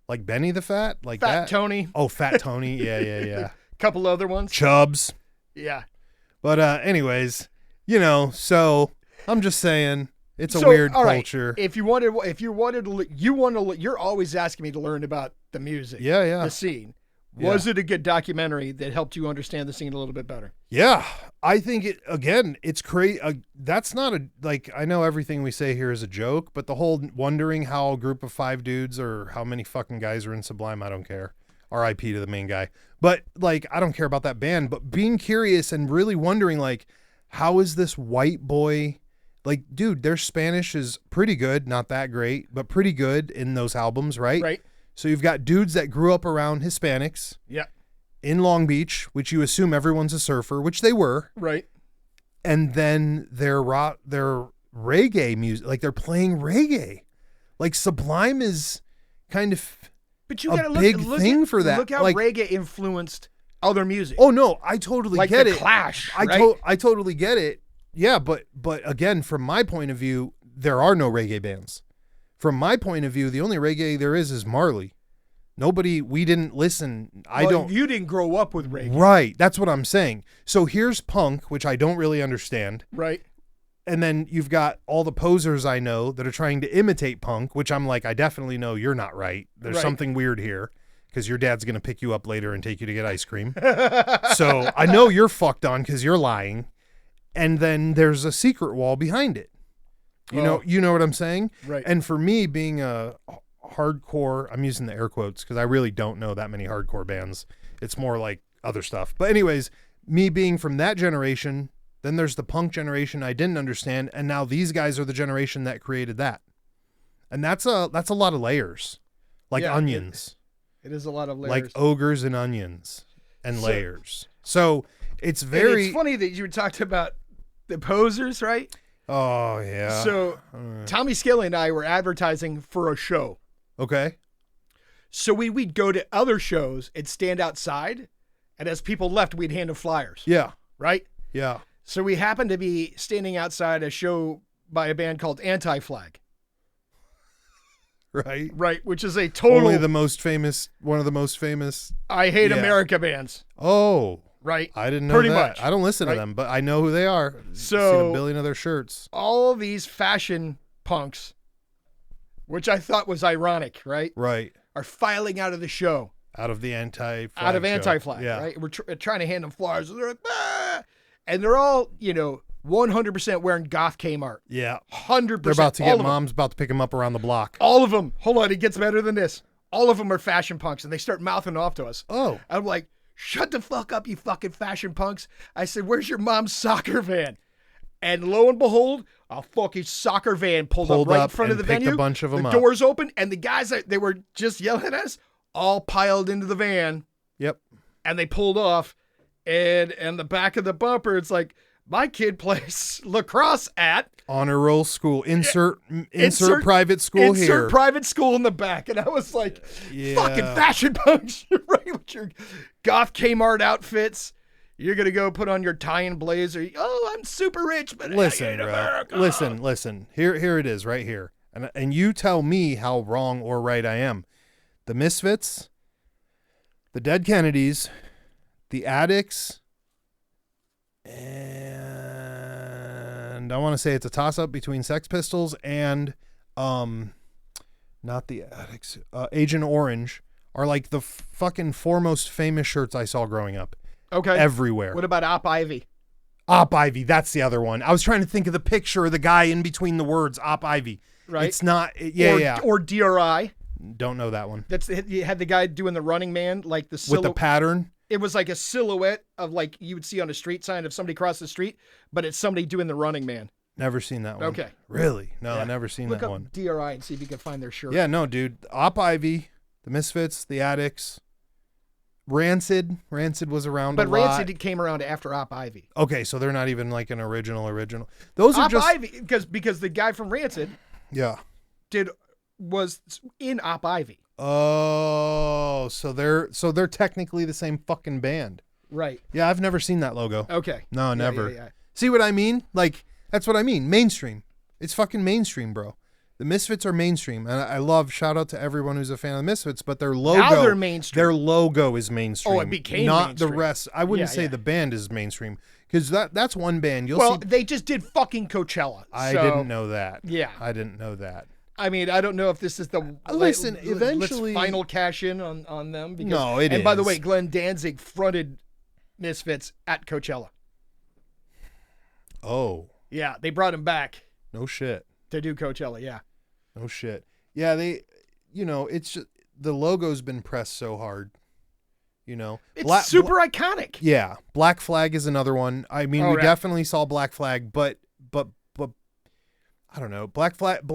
S1: like Benny the Fat, like
S2: Fat
S1: that.
S2: Tony.
S1: Oh, Fat Tony. Yeah.
S2: Couple other ones.
S1: Chubbs.
S2: Yeah.
S1: But anyways, so I'm just saying. It's a weird culture.
S2: Right. You're always asking me to learn about the music.
S1: Yeah.
S2: The scene. Was it a good documentary that helped you understand the scene a little bit better?
S1: Yeah. I think it's crazy. That's not I know everything we say here is a joke, but the whole wondering how a group of 5 dudes or how many fucking guys are in Sublime, I don't care. RIP to the main guy. But I don't care about that band, but being curious and really wondering how is this white boy Like, dude, their Spanish is pretty good, not that great, but pretty good in those albums, right?
S2: Right.
S1: So you've got dudes that grew up around Hispanics.
S2: Yeah.
S1: In Long Beach, which you assume everyone's a surfer, which they were.
S2: Right.
S1: And then their reggae music, like they're playing reggae. Like Sublime is kind of
S2: but you
S1: a
S2: gotta
S1: big thing for that.
S2: Look how
S1: like,
S2: reggae influenced other music.
S1: Oh no, I totally
S2: like
S1: get
S2: the
S1: it.
S2: Clash.
S1: I totally get it. Yeah, but again, from my point of view, there are no reggae bands. From my point of view, the only reggae there is Marley. We didn't listen.
S2: You didn't grow up with reggae.
S1: Right. That's what I'm saying. So here's punk, which I don't really understand.
S2: Right.
S1: And then you've got all the posers I know that are trying to imitate punk, which I'm like, I definitely know you're not right. There's something weird here because your dad's going to pick you up later and take you to get ice cream. So I know you're fucked on because you're lying. And then there's a secret wall behind it. You know what I'm saying?
S2: Right.
S1: And for me, being a hardcore, I'm using the air quotes because I really don't know that many hardcore bands. It's more like other stuff. But anyways, me being from that generation, then there's the punk generation I didn't understand, and now these guys are the generation that created that. And that's a lot of layers. Like onions.
S2: It is a lot of layers.
S1: Like ogres and onions and layers. So it's very...
S2: It's funny that you talked about the posers, right?
S1: Oh, yeah.
S2: So Tommy Skelly and I were advertising for a show.
S1: Okay.
S2: So we'd go to other shows and stand outside, and as people left, we'd hand them flyers.
S1: Yeah.
S2: Right?
S1: Yeah.
S2: So we happened to be standing outside a show by a band called Anti-Flag.
S1: Right.
S2: Right, which is a total...
S1: one of the most famous...
S2: I Hate America bands.
S1: Oh.
S2: Right.
S1: I didn't know
S2: Pretty
S1: that.
S2: much.
S1: I don't listen to them, but I know who they are.
S2: So,
S1: I've seen a billion of their shirts.
S2: All these fashion punks, which I thought was ironic, right?
S1: Right.
S2: Are filing out of the show.
S1: Out of the Anti-Flag
S2: Out of
S1: show.
S2: Anti-Flag,
S1: yeah.
S2: right? We're trying to hand them flyers. They're like, ah! And they're all, 100% wearing goth Kmart.
S1: Yeah.
S2: 100%.
S1: They're about to get, mom's about to pick them up around the block.
S2: All of them. Hold on, it gets better than this. All of them are fashion punks, and they start mouthing off to us.
S1: Oh.
S2: I'm like, shut the fuck up, you fucking fashion punks. I said, where's your mom's soccer van? And lo and behold, a fucking soccer van pulled up right in front of the venue.
S1: A bunch of them
S2: the
S1: up.
S2: doors open, and the guys that they were just yelling at us all piled into the van.
S1: Yep.
S2: And they pulled off. And the back of the bumper, it's like, my kid plays lacrosse at
S1: Honor Roll School. Insert private school here.
S2: Insert private school in the back. And I was like, fucking fashion punks, right? With your goth Kmart outfits. You're going to go put on your tie and blazer. Oh, I'm super rich, but
S1: listen, bro. Listen. Here it is right here. And you tell me how wrong or right I am. The Misfits, the Dead Kennedys, the Addicts, and I want to say it's a toss-up between Sex Pistols and not the Addicts, Agent Orange are like the fucking foremost famous shirts I saw growing up.
S2: Okay.
S1: Everywhere.
S2: What about Op Ivy?
S1: Op Ivy, that's the other one. I was trying to think of the picture of the guy in between the words, Op Ivy.
S2: Right.
S1: It's not,
S2: Or DRI.
S1: Don't know that one.
S2: You had the guy doing the Running Man, like the
S1: with the pattern.
S2: It was like a silhouette of like you would see on a street sign if somebody crossed the street, but it's somebody doing the Running Man.
S1: Never seen that one.
S2: Okay.
S1: Really? No, I never seen
S2: Look
S1: that
S2: up
S1: one.
S2: DRI and see if you can find their shirt.
S1: Yeah, no, dude. Op Ivy, the Misfits, the Addicts, Rancid. Rancid was around a lot.
S2: But Rancid came around after Op Ivy.
S1: Okay, so they're not even like an original. Those are
S2: Op
S1: just
S2: Ivy because the guy from Rancid was in Op Ivy.
S1: Oh, so they're technically the same fucking band.
S2: Right.
S1: Yeah, I've never seen that logo.
S2: Okay.
S1: No, never.
S2: Yeah.
S1: See what I mean? Like, that's what I mean. Mainstream. It's fucking mainstream, bro. The Misfits are mainstream. And I love, shout out to everyone who's a fan of the Misfits, but their logo.
S2: Now they're mainstream.
S1: Their logo is mainstream.
S2: Oh, it became
S1: not
S2: mainstream.
S1: the rest. I wouldn't say the band is mainstream. Because that's one band.
S2: They just did fucking Coachella.
S1: I didn't know that.
S2: Yeah.
S1: I didn't know that.
S2: I mean, I don't know if this is the
S1: eventually
S2: final cash in on them. Because,
S1: no, it is.
S2: And by the way, Glenn Danzig fronted Misfits at Coachella.
S1: Oh.
S2: Yeah, they brought him back.
S1: No shit.
S2: To do Coachella, yeah.
S1: No shit. Yeah, it's just, the logo's been pressed so hard.
S2: It's super iconic.
S1: Yeah. Black Flag is another one. I mean, we definitely saw Black Flag, but I don't know. Black Flag,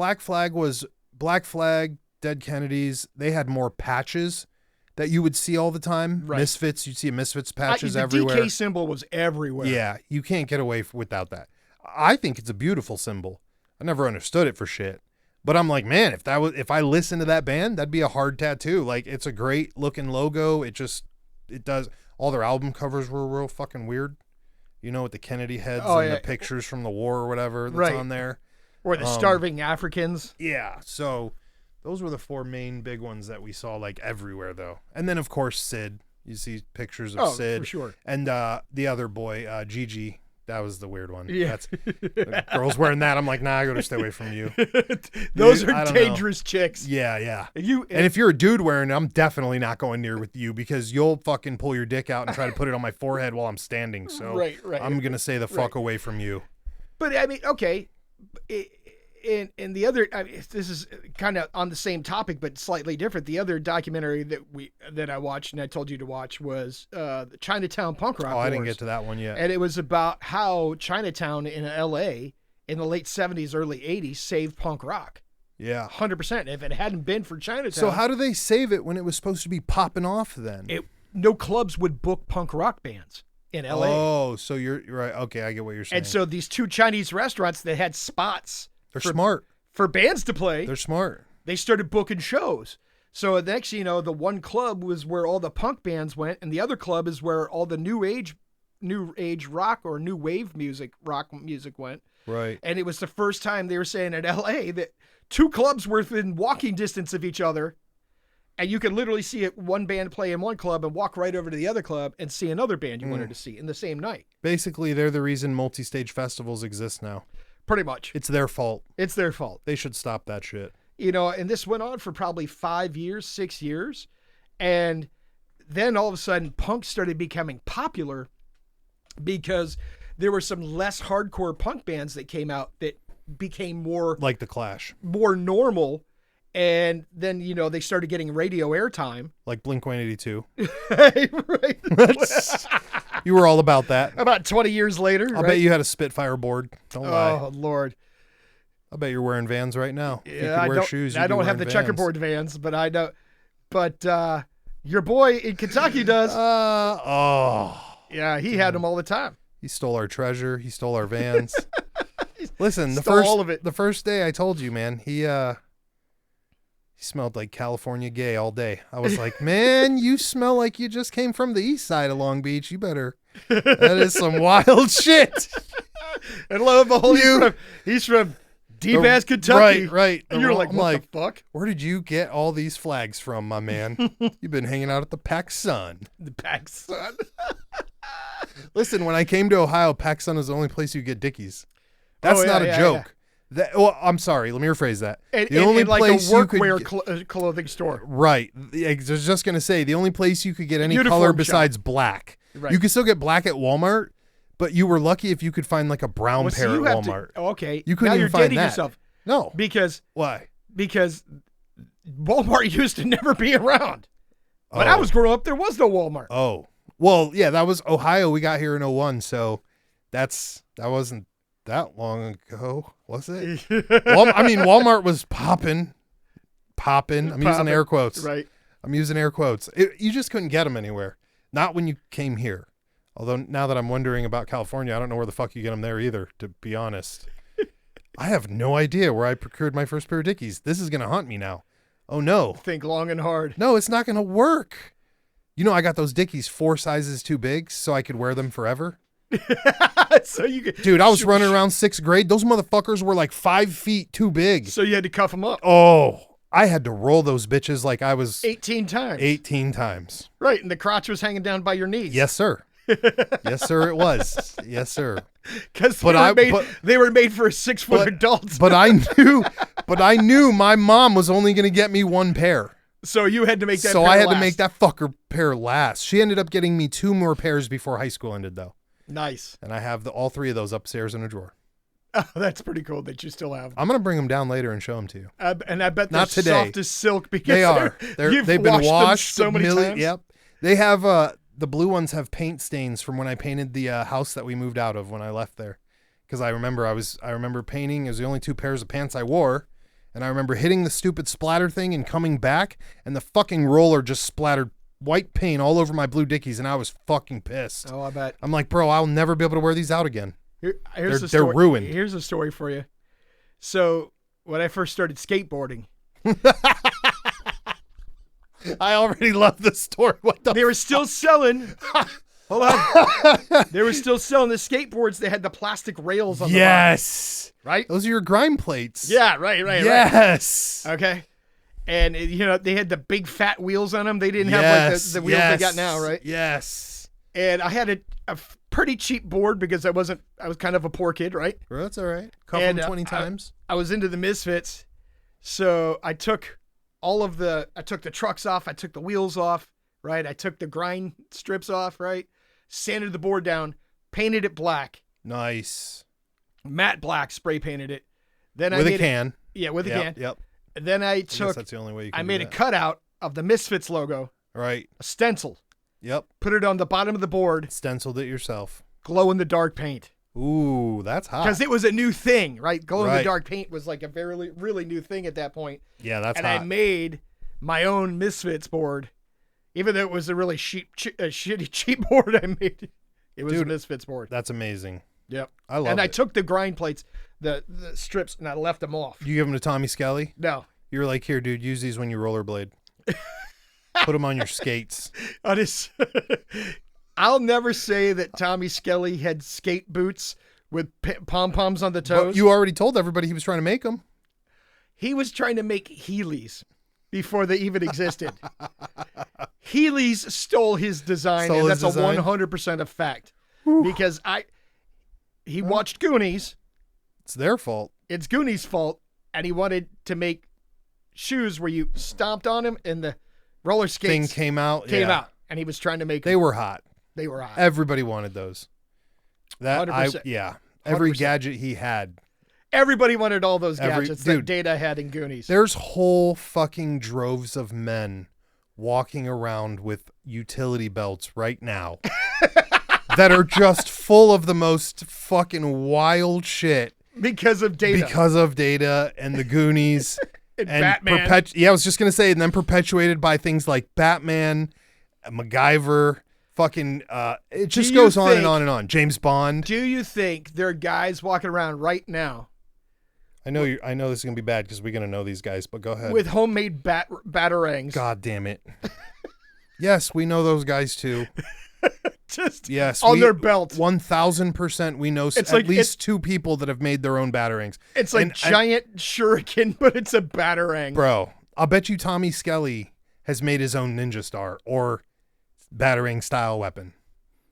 S1: Dead Kennedys. They had more patches that you would see all the time.
S2: Right.
S1: Misfits, you'd see Misfits patches
S2: the
S1: everywhere.
S2: DK symbol was everywhere.
S1: Yeah, you can't get away without that. I think it's a beautiful symbol. I never understood it for shit. But I'm like, man, if I listened to that band, that'd be a hard tattoo. Like, it's a great looking logo. It does. All their album covers were real fucking weird. You know, with the Kennedy heads the pictures from the war or whatever that's on there.
S2: Or the starving Africans.
S1: Yeah. So those were the 4 main big ones that we saw like everywhere though. And then of course Sid. You see pictures of Sid.
S2: For sure.
S1: And the other boy, Gigi. That was the weird one.
S2: Yeah.
S1: The girls wearing that. I'm like, nah, I gotta stay away from you.
S2: Those are dangerous chicks.
S1: Yeah, yeah.
S2: And
S1: if you're a dude wearing it, I'm definitely not going near with you because you'll fucking pull your dick out and try to put it on my forehead while I'm standing. So
S2: right.
S1: I'm gonna say the fuck away from you.
S2: But I mean, okay. And the other, I mean, this is kind of on the same topic, but slightly different. The other documentary that I watched and I told you to watch was the Chinatown Punk Rock Wars.
S1: I didn't get to that one yet.
S2: And it was about how Chinatown in L.A. in the late 70s, early 80s saved punk rock.
S1: Yeah.
S2: 100%. If it hadn't been for Chinatown.
S1: So how do they save it when it was supposed to be popping off then?
S2: No clubs would book punk rock bands in L.A.
S1: Oh, so you're right. Okay, I get what you're saying.
S2: And so these 2 Chinese restaurants that had spots.
S1: They're smart.
S2: For bands to play.
S1: They're smart.
S2: They started booking shows. So the next, you know, the one club was where all the punk bands went, and the other club is where all the new age rock or new wave rock music went.
S1: Right.
S2: And it was the first time they were saying in LA that 2 clubs were within walking distance of each other, and you could literally see one band play in one club and walk right over to the other club and see another band you wanted to see in the same night.
S1: Basically, they're the reason multi-stage festivals exist now.
S2: Pretty much.
S1: It's their fault.
S2: It's their fault.
S1: They should stop that shit.
S2: You know, and this went on for probably 5 years, 6 years. And then all of a sudden, punk started becoming popular because there were some less hardcore punk bands that came out that became more...
S1: Like The Clash.
S2: More normal. And then, you know, they started getting radio airtime.
S1: Like Blink-182.
S2: Right.
S1: You were all about that.
S2: About 20 years later.
S1: I bet you had a Spitfire board. Don't lie.
S2: Oh, Lord.
S1: I bet you're wearing Vans right now.
S2: Yeah,
S1: if you could wear shoes,
S2: I don't have the checkerboard Vans, but I know. But your boy in Kentucky does. Yeah, he had them all the time.
S1: He stole our treasure. He stole our Vans. Listen,
S2: all of it.
S1: The first day I told you, man, he smelled like California gay all day. I was like, man, you smell like you just came from the east side of Long Beach. You better. That is some wild shit.
S2: And lo and behold, he's from deep ass Kentucky.
S1: Right.
S2: And you're like, what the fuck?
S1: Where did you get all these flags from, my man? You've been hanging out at the Pac Sun.
S2: The Pac Sun.
S1: Listen, when I came to Ohio, Pac Sun is the only place you get Dickies. That's not a joke.
S2: Yeah.
S1: I'm sorry. Let me rephrase that.
S2: The only place like a workwear clothing store.
S1: Right. I was just going to say, the only place you could get any
S2: Uniform
S1: color
S2: shop.
S1: besides black.
S2: Right.
S1: You could still get black at Walmart, but you were lucky if you could find like a brown pair at Walmart.
S2: Okay.
S1: You couldn't
S2: now
S1: even find
S2: dating
S1: that.
S2: Yourself.
S1: No.
S2: Because
S1: why?
S2: Because Walmart used to never be around. When I was growing up, there was no Walmart.
S1: Oh. Well, yeah, that was Ohio. We got here in 01, so that wasn't that long ago, was it? Walmart was popping. I'm using air quotes.
S2: Right.
S1: I'm using air quotes. You just couldn't get them anywhere. Not when you came here. Although now that I'm wondering about California, I don't know where the fuck you get them there either, to be honest. I have no idea where I procured my first pair of Dickies. This is going to haunt me now. Oh, no.
S2: Think long and hard.
S1: No, it's not going to work. You know, I got those Dickies 4 sizes too big so I could wear them forever.
S2: So you could,
S1: dude, I was running around 6th grade. Those motherfuckers were like 5 feet too big.
S2: So you had to cuff them up.
S1: Oh, I had to roll those bitches like I was
S2: 18 times.
S1: 18 times.
S2: Right, and the crotch was hanging down by your knees.
S1: Yes, sir. Yes, sir, it was. Yes, sir.
S2: Because they were made for 6-foot adults.
S1: But I knew my mom was only going to get me 1 pair.
S2: So you had to make that
S1: So
S2: pair
S1: I had
S2: last.
S1: to make that fucker pair last. She ended up getting me 2 more pairs before high school ended, though.
S2: Nice.
S1: And I have all 3 of those upstairs in a drawer.
S2: Oh, that's pretty cool that you still have them.
S1: I'm going to bring them down later and show them to you.
S2: And I bet they're
S1: Not today.
S2: soft as silk because
S1: they are. They've been washed
S2: so many times.
S1: Yep. They have the blue ones have paint stains from when I painted the house that we moved out of when I left there. because I remember painting. It was the only 2 pairs of pants I wore. And I remember hitting the stupid splatter thing and coming back, and the fucking roller just splattered white paint all over my blue Dickies, and I was fucking pissed.
S2: Oh, I bet.
S1: I'm like, bro, I'll never be able to wear these out again.
S2: They're
S1: ruined.
S2: Here's a story for you. So when I first started skateboarding,
S1: I already love this story. What the?
S2: They were still selling. Hold on. They were still selling the skateboards. They had the plastic rails on the
S1: Yes.
S2: bottom, right?
S1: Those are your grime plates.
S2: Yeah, right.
S1: Yes.
S2: Okay. And, they had the big fat wheels on them. They didn't have like the wheels they got now, right?
S1: Yes.
S2: And I had a pretty cheap board because I was kind of a poor kid, right?
S1: Well, that's all right. Cuff them 20 times.
S2: I was into the Misfits. So I took the trucks off. I took the wheels off, right? I took the grind strips off, right? Sanded the board down, painted it black.
S1: Nice.
S2: Matte black, spray painted it. Then
S1: with a can.
S2: With a can.
S1: Yep.
S2: And then I
S1: guess that's the only way you can
S2: I made
S1: do
S2: a
S1: that.
S2: cutout of the Misfits logo,
S1: Right.
S2: a stencil.
S1: Yep.
S2: Put it on the bottom of the board.
S1: Stenciled it yourself.
S2: Glow in the dark paint.
S1: Ooh, that's hot.
S2: Because it was a new thing, right? Glow in the dark paint was like a very, really new thing at that point.
S1: Yeah, that's
S2: hot. And I made my own Misfits board. Even though it was a really shitty cheap board I made. It was a Misfits board.
S1: That's amazing.
S2: Yep.
S1: I love it.
S2: And I took the grind plates, the strips, and I left them off.
S1: You give them to Tommy Skelly?
S2: No.
S1: You were like, here, dude, use these when you rollerblade. Put them on your skates.
S2: I'll never say that Tommy Skelly had skate boots with pom-poms on the toes.
S1: But you already told everybody he was trying to make them.
S2: He was trying to make Heelys before they even existed. Heelys stole his design, and that's a 100% a fact. Whew. Because he watched Goonies.
S1: It's their fault.
S2: It's Goonies' fault, and he wanted to make shoes where you stomped on him and the roller skates
S1: thing came out,
S2: and he was trying to make
S1: they were hot.
S2: They were hot.
S1: Everybody wanted those.
S2: 100%.
S1: Every
S2: 100%.
S1: gadget he had.
S2: Everybody wanted all those gadgets that Data had in Goonies.
S1: There's whole fucking droves of men walking around with utility belts right now that are just full of the most fucking wild shit.
S2: Because of Data.
S1: And the Goonies.
S2: and Batman.
S1: I was just going to say, and then perpetuated by things like Batman, MacGyver, fucking, it just goes on and on and on. James Bond.
S2: Do you think there are guys walking around right now?
S1: I know this is going to be bad because we're going to know these guys, but go ahead.
S2: With homemade batarangs.
S1: God damn it. Yes, we know those guys too.
S2: Just on their belt.
S1: 1,000% we know at least 2 people that have made their own batarangs.
S2: It's like giant shuriken, but it's a batarang.
S1: Bro, I'll bet you Tommy Skelly has made his own ninja star or batarang style weapon.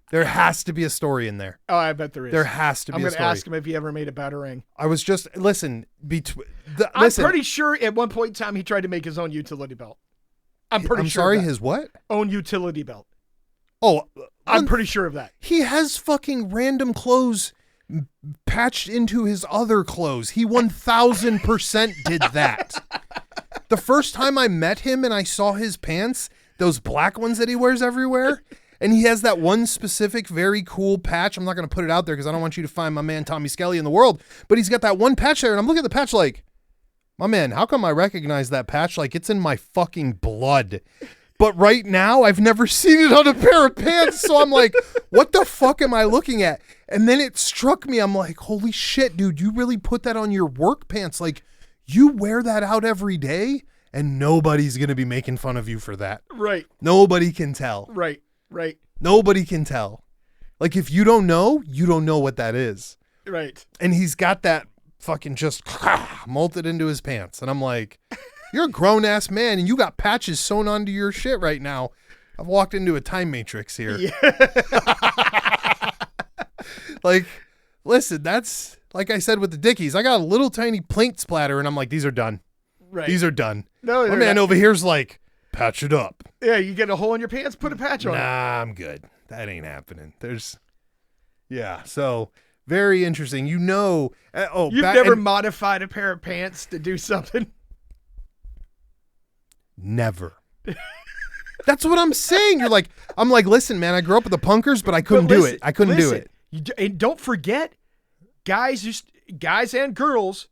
S1: There has to be a story in there.
S2: Oh, I bet there is.
S1: There has to be a story.
S2: I'm going to ask him if he ever made a batarang.
S1: I was just, listen.
S2: I'm pretty sure at one point in time he tried to make his own utility belt. I'm
S1: sorry, his what?
S2: Own utility belt.
S1: Oh,
S2: I'm pretty sure of that.
S1: He has fucking random clothes patched into his other clothes. He 1,000% did that. The first time I met him and I saw his pants, those black ones that he wears everywhere, and he has that one specific very cool patch. I'm not going to put it out there because I don't want you to find my man Tommy Skelly in the world, but he's got that one patch there, and I'm looking at the patch like, my man, how come I recognize that patch like it's in my fucking blood? But right now, I've never seen it on a pair of pants, so I'm like, what the fuck am I looking at? And then it struck me. I'm like, holy shit, dude, you really put that on your work pants? Like, you wear that out every day, and nobody's going to be making fun of you for that.
S2: Right.
S1: Nobody can tell.
S2: Right.
S1: Nobody can tell. Like, if you don't know what that is.
S2: Right.
S1: And he's got that fucking just molted into his pants. And I'm like, you're a grown-ass man, and you got patches sewn onto your shit right now. I've walked into a time matrix here. Yeah. Like, listen, that's, like I said with the Dickies, I got a little tiny plink splatter, and I'm like, these are done.
S2: Right.
S1: These are done.
S2: No,
S1: my man over here's like, patch it up.
S2: Yeah, you get a hole in your pants, put a patch on it.
S1: Nah, I'm good. That ain't happening. So very interesting. You've
S2: never modified a pair of pants to do something?
S1: Never. That's what I'm saying. I'm like, listen, man, I grew up with the punkers, but I couldn't do it. I couldn't do it.
S2: And don't forget, guys and girls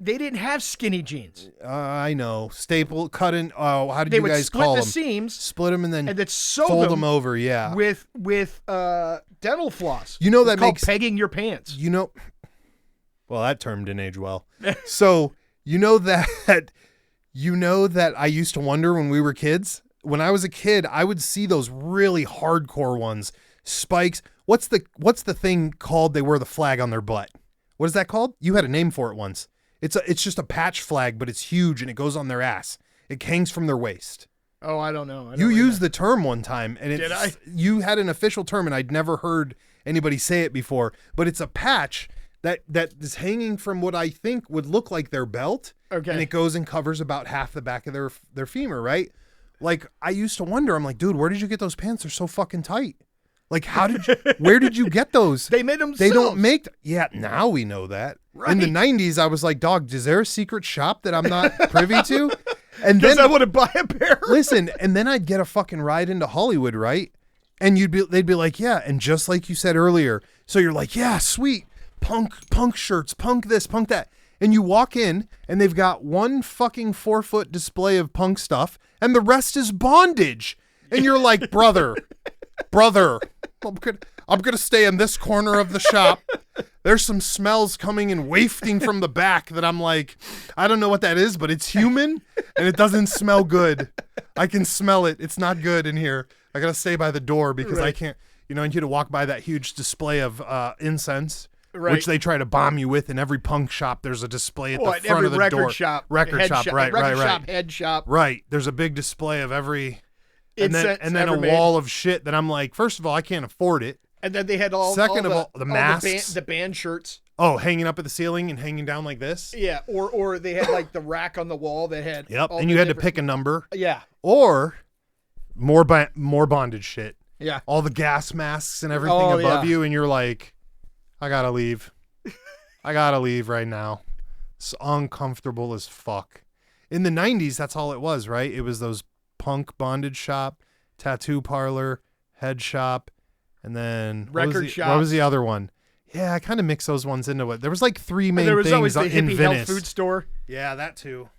S2: they didn't have skinny jeans.
S1: I know. Staple, cut in. Oh, how did
S2: They
S1: you
S2: would
S1: guys
S2: split
S1: call
S2: the
S1: them?
S2: seams,
S1: Split them and then
S2: sew
S1: fold them over. Yeah.
S2: with dental floss.
S1: You know
S2: It's
S1: that
S2: called
S1: makes
S2: pegging your pants.
S1: You know, well, that term didn't age well. So you know that I used to wonder when we were kids. When I was a kid, I would see those really hardcore ones. Spikes. What's the thing called? They wear the flag on their butt. What is that called? You had a name for it once. It's just a patch flag, but it's huge and it goes on their ass. It hangs from their waist.
S2: Oh, I don't know.
S1: You used the term one time, and
S2: Did I?
S1: You had an official term, and I'd never heard anybody say it before. But it's a patch that is hanging from what I think would look like their belt,
S2: Okay.
S1: and it goes and covers about half the back of their femur, right? Like I used to wonder, I'm like, dude, where did you get those pants? They're so fucking tight. Like, where did you get those?
S2: They made them.
S1: They don't make. Yeah, now we know that.
S2: Right.
S1: In the 90s, I was like, dog, is there a secret shop that I'm not privy to? And
S2: Because
S1: then
S2: I want to buy a pair.
S1: listen, and then I'd get a fucking ride into Hollywood, right? And they'd be like, yeah, and just like you said earlier, so you're like, yeah, sweet, punk shirts, punk this, punk that. And you walk in and they've got one fucking 4-foot display of punk stuff and the rest is bondage. And you're like, brother, I'm gonna stay in this corner of the shop. There's some smells coming and wafting from the back that I'm like, I don't know what that is, but it's human and it doesn't smell good. I can smell it. It's not good in here. I gotta stay by the door because I can't, I need you to walk by that huge display of incense.
S2: Right.
S1: Which they try to bomb you with in every punk shop. There's a display at the front
S2: every
S1: of the
S2: record
S1: door.
S2: shop,
S1: Record shop, right.
S2: head shop.
S1: Right. There's a big display of every, and
S2: Incense
S1: then a
S2: ever made.
S1: wall of shit that I'm like, first of all, I can't afford it.
S2: And then they had all.
S1: Second
S2: all
S1: of all, the masks.
S2: the band shirts.
S1: Oh, hanging up at the ceiling and hanging down like this.
S2: Yeah, or they had like the rack on the wall that had.
S1: Yep.
S2: all
S1: And
S2: the
S1: you had to
S2: different-
S1: pick a number.
S2: Yeah.
S1: Or more bondage shit.
S2: Yeah.
S1: All the gas masks and everything
S2: Oh,
S1: above
S2: yeah.
S1: you, and you're like, I gotta leave. I gotta leave right now. It's uncomfortable as fuck. In the 90s, that's all it was, right? It was those punk bondage shop, tattoo parlor, head shop, and then
S2: Record
S1: What
S2: shop.
S1: was the other one? Yeah, I kind of mixed those ones into it. There was like three main
S2: There was
S1: things
S2: always the
S1: in
S2: hippie
S1: Venice.
S2: health food store.
S1: Yeah, that too.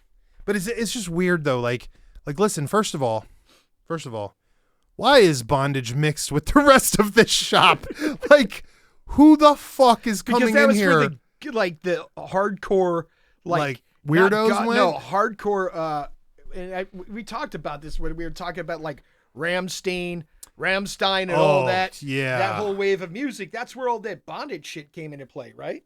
S1: But it's just weird though. Like listen, first of all, why is bondage mixed with the rest of this shop? Like, who the fuck is coming
S2: Because that
S1: in
S2: was
S1: here?
S2: for the hardcore
S1: Like weirdos
S2: not
S1: went?
S2: No, hardcore. And we talked about this when we were talking about like Rammstein and all that.
S1: Yeah.
S2: That whole wave of music. That's where all that bondage shit came into play, right?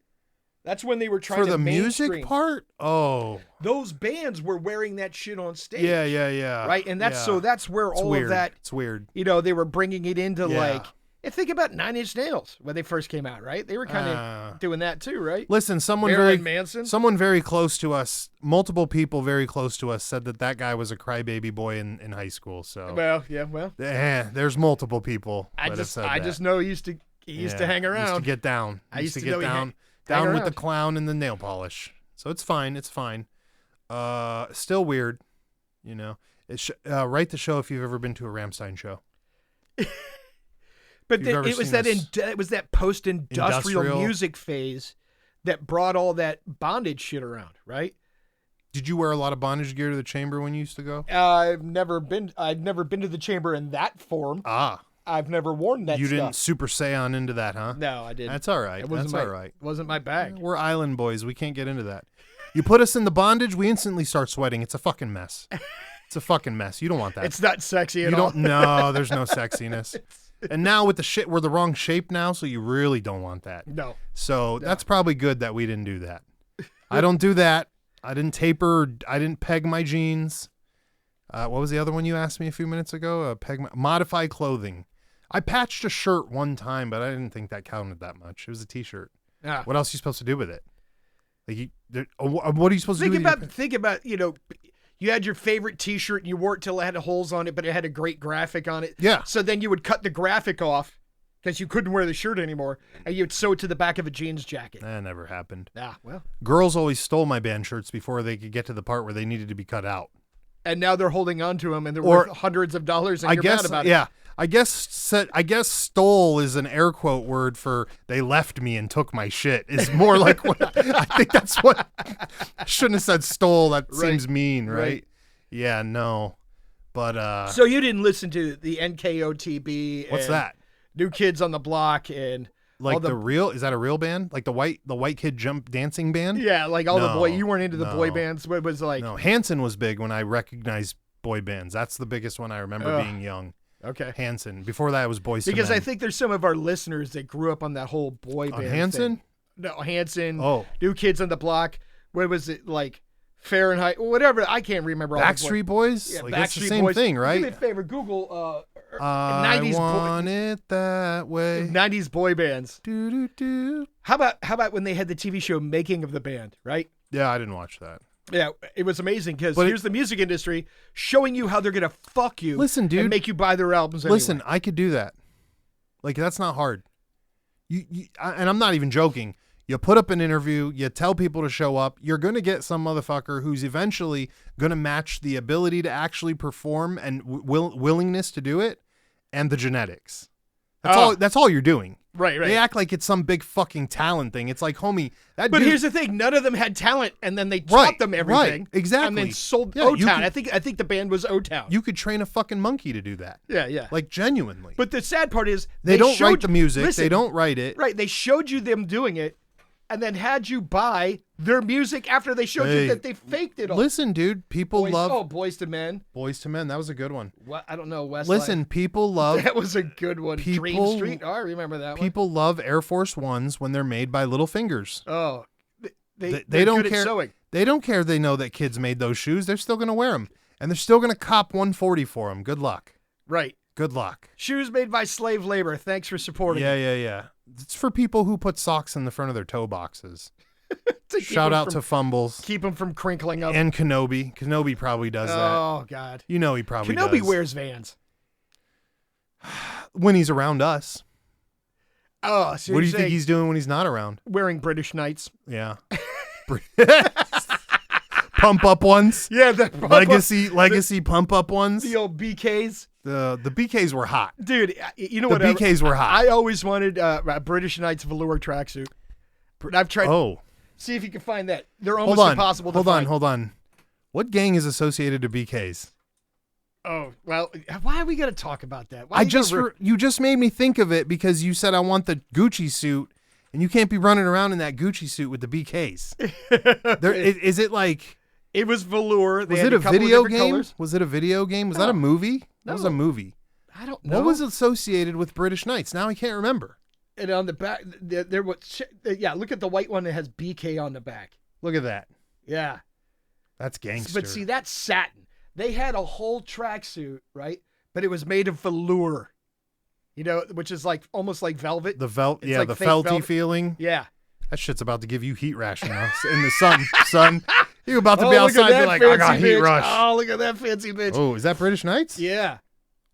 S2: That's when they were trying
S1: For
S2: to
S1: the
S2: mainstream.
S1: music part? Oh.
S2: Those bands were wearing that shit on stage.
S1: Yeah.
S2: Right, and that's
S1: yeah.
S2: that's where
S1: It's
S2: all
S1: weird.
S2: of that.
S1: It's weird.
S2: They were bringing it into
S1: Yeah.
S2: like. And think about 9 Inch Nails when they first came out, right? They were kind of doing that too, right?
S1: Listen, someone
S2: Marilyn Manson.
S1: someone very close to us, multiple people very close to us said that guy was a crybaby boy in high school. So there's multiple people.
S2: I
S1: that have said
S2: I
S1: that.
S2: just know he used to hang around.
S1: Used to get down.
S2: I used to
S1: get
S2: know he
S1: down
S2: hang
S1: with the
S2: around.
S1: clown and the nail polish. So it's fine. It's fine. Still weird. Write the show if you've ever been to a Rammstein show.
S2: But
S1: If you've ever
S2: it was
S1: seen
S2: that
S1: this
S2: it was that post-industrial
S1: industrial-
S2: music phase that brought all that bondage shit around, right?
S1: Did you wear a lot of bondage gear to the chamber when you used to go?
S2: I've never been to the chamber in that form.
S1: Ah,
S2: I've never worn that
S1: you
S2: stuff.
S1: didn't Super Saiyan into that, huh?
S2: No, I didn't.
S1: That's all right.
S2: It wasn't
S1: That's
S2: my,
S1: all right.
S2: Wasn't my bag.
S1: We're island boys. We can't get into that. You put us in the bondage, we instantly start sweating. It's a fucking mess. It's a fucking mess. You don't want that.
S2: It's not sexy at
S1: you
S2: all.
S1: don't. No, there's no sexiness. And now with the shit, we're the wrong shape now, so you really don't want that.
S2: No.
S1: So that's probably good that we didn't do that. I don't do that. I didn't taper. I didn't peg my jeans. What was the other one you asked me a few minutes ago? Modify clothing. I patched a shirt one time, but I didn't think that counted that much. It was a T-shirt.
S2: Yeah.
S1: What else are you supposed to do with it? Like, what are you supposed to do?
S2: Think about, you had your favorite T-shirt and you wore it till it had holes on it, but it had a great graphic on it.
S1: Yeah.
S2: So then you would cut the graphic off because you couldn't wear the shirt anymore, and you'd sew it to the back of a jeans jacket.
S1: That never happened.
S2: Well.
S1: Girls always stole my band shirts before they could get to the part where they needed to be cut out.
S2: And now they're holding on to them, and they're worth hundreds of dollars, and you're mad about it.
S1: Yeah. I guess stole is an air quote word for they left me and took my shit. Is more like what I think that's what I shouldn't have said stole. That seems mean, right? Yeah, no. But
S2: so you didn't listen to the NKOTB?
S1: What's that?
S2: New Kids on the Block and
S1: like the real? Is that a real band? Like the white kid jump dancing band?
S2: Yeah, like all the boy. You weren't into the boy bands. What was like?
S1: No, Hanson was big when I recognized boy bands. That's the biggest one I remember being young.
S2: Okay.
S1: Hanson. Before that, it was Boys to Men.
S2: Because I think there's some of our listeners that grew up on that whole boy band
S1: Hanson?
S2: thing. No, Hanson.
S1: Oh.
S2: New Kids on the Block. What was it like? Fahrenheit, whatever. I can't remember. All
S1: Backstreet Boys?
S2: Yeah,
S1: like,
S2: Backstreet
S1: it's the same
S2: Boys.
S1: thing, right?
S2: Do me a favor. Google 90s
S1: I want it that way.
S2: 90s boy bands.
S1: Do, do, do.
S2: How about when they had the TV show Making of the Band, right?
S1: Yeah, I didn't watch that.
S2: Yeah, it was amazing because here's the music industry showing you how they're going to fuck you.
S1: Listen, dude.
S2: And make you buy their albums anyway.
S1: Listen, I could do that. Like, that's not hard. And I'm not even joking. You put up an interview, you tell people to show up, you're going to get some motherfucker who's eventually going to match the ability to actually perform and willingness to do it and the genetics. That's all you're doing.
S2: Right.
S1: They act like it's some big fucking talent thing. It's like, homie, that
S2: But
S1: dude,
S2: here's the thing: none of them had talent, and then they taught them everything.
S1: Right, exactly.
S2: And then sold
S1: Yeah,
S2: O-Town. I think the band was O-Town.
S1: you could train a fucking monkey to do that.
S2: Yeah.
S1: Like, genuinely.
S2: But the sad part is
S1: they don't write the music.
S2: Listen,
S1: they don't write it.
S2: Right. They showed you them doing it, and then had you buy their music after they showed you that they faked it all.
S1: Listen, dude, people love
S2: Boys to Men.
S1: Boys to Men. That was a good one.
S2: What? I don't know. Westlife.
S1: Listen, people love
S2: That was a good one. Dream Street. Oh, I remember that one.
S1: people love Air Force Ones when they're made by Little Fingers.
S2: Oh,
S1: They
S2: they're
S1: don't
S2: good
S1: care.
S2: at sewing.
S1: They don't care. They know that kids made those shoes. They're still gonna wear them, and they're still gonna cop 140 for them. Good luck.
S2: Right.
S1: Good luck.
S2: Shoes made by slave labor. Thanks for supporting.
S1: Yeah. It's for people who put socks in the front of their toe boxes.
S2: To
S1: Shout out to Fumbles
S2: keep them from crinkling up.
S1: and Kenobi. Kenobi probably does that.
S2: Oh God.
S1: You know he probably does.
S2: Kenobi wears Vans.
S1: When he's around us.
S2: Oh, so
S1: What do you think he's doing when he's not around?
S2: wearing British Knights?
S1: Yeah. Pump up ones.
S2: Yeah, the
S1: Legacy pump up ones.
S2: the old BKs.
S1: The BKs were hot.
S2: Dude, you know
S1: The
S2: what?
S1: BKs were hot.
S2: I always wanted a British Knights velour tracksuit. I've tried.
S1: Oh.
S2: See if you can find that. They're almost impossible to find.
S1: Hold on. What gang is associated to BKs?
S2: Oh, well, why are we going to talk about that? Why
S1: You just made me think of it because you said I want the Gucci suit, and you can't be running around in that Gucci suit with the BKs. Is it like...
S2: It was velour.
S1: Was it a video game?
S2: Colors.
S1: Was it a video game? Was that a movie? That was a movie.
S2: I don't know.
S1: What was associated with British Knights? Now I can't remember.
S2: And on the back, there was... Yeah, look at the white one that has BK on the back.
S1: Look at that.
S2: Yeah.
S1: That's gangster.
S2: But see, that's satin. They had a whole tracksuit, right? But it was made of velour. You know, which is like almost like velvet.
S1: The
S2: It's like
S1: the
S2: fake
S1: felty
S2: velvet.
S1: feeling.
S2: Yeah.
S1: That shit's about to give you heat rash in the sun, son. You're about to be
S2: look at
S1: outside and be
S2: that
S1: like, I got
S2: fancy
S1: heat
S2: bitch.
S1: rush.
S2: Oh, look at that fancy bitch.
S1: Oh, is that British Knights?
S2: Yeah.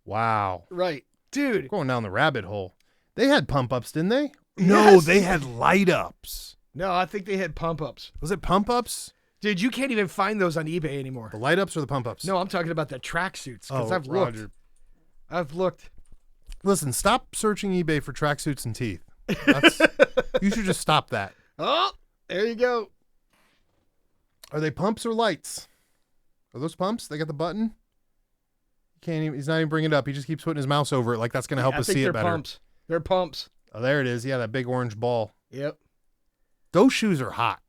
S1: Wow.
S2: Right. Dude.
S1: Going down the rabbit hole. They had pump ups, didn't they?
S2: Yes.
S1: No, they had light ups.
S2: No, I think they had pump ups.
S1: Was it pump ups?
S2: Dude, you can't even find those on eBay anymore.
S1: The light ups or the pump ups?
S2: No, I'm talking about the tracksuits because
S1: Oh,
S2: I've looked.
S1: Roger.
S2: I've looked.
S1: Listen, stop searching eBay for tracksuits and teeth. You should just stop that.
S2: Oh, there you go.
S1: Are they pumps or lights? Are those pumps? They got the button? He's not even bringing it up. He just keeps putting his mouse over it like that's going to help us see it better.
S2: Pumps. They're pumps.
S1: Oh, there it is. Yeah, that big orange ball.
S2: Yep.
S1: Those shoes are hot.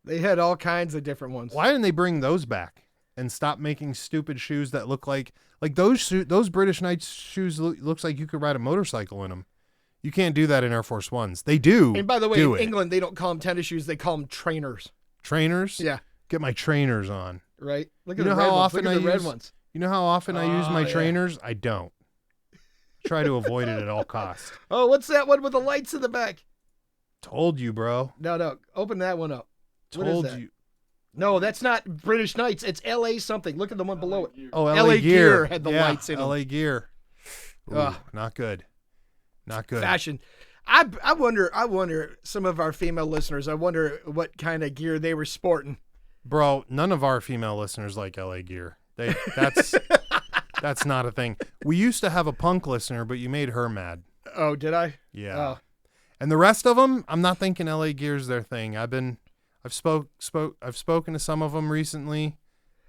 S2: They had all kinds of different ones.
S1: Why didn't they bring those back and stop making stupid shoes that look like those British Knights shoes looks like you could ride a motorcycle in them. You can't do that in Air Force Ones. They do.
S2: And by the way, in England, they don't call them tennis shoes. They call them trainers.
S1: Trainers?
S2: Yeah.
S1: Get my trainers on.
S2: Right? Look
S1: You
S2: at
S1: know
S2: the
S1: how
S2: red ones.
S1: often
S2: Look at the
S1: I
S2: red
S1: use-
S2: ones.
S1: You know how often I use my
S2: yeah.
S1: trainers? I don't. Try to avoid it at all costs.
S2: Oh, what's that one with the lights in the back?
S1: Told you, bro.
S2: No. Open that one up. What is
S1: Told
S2: that?
S1: you.
S2: No, that's not British Knights. It's LA something. Look at the one below it.
S1: Oh,
S2: LA
S1: LA
S2: Gear had the
S1: Yeah,
S2: lights in 'em.
S1: LA Gear. Ooh,
S2: Ugh.
S1: not good. Not good.
S2: Fashion. I wonder some of our female listeners, I wonder what kind of gear they were sporting.
S1: Bro, none of our female listeners like LA Gear. That's That's not a thing. We used to have a punk listener, but you made her mad.
S2: Oh, did I?
S1: Yeah.
S2: Oh.
S1: And the rest of them, I'm not thinking LA Gear's their thing. I've spoken to some of them recently.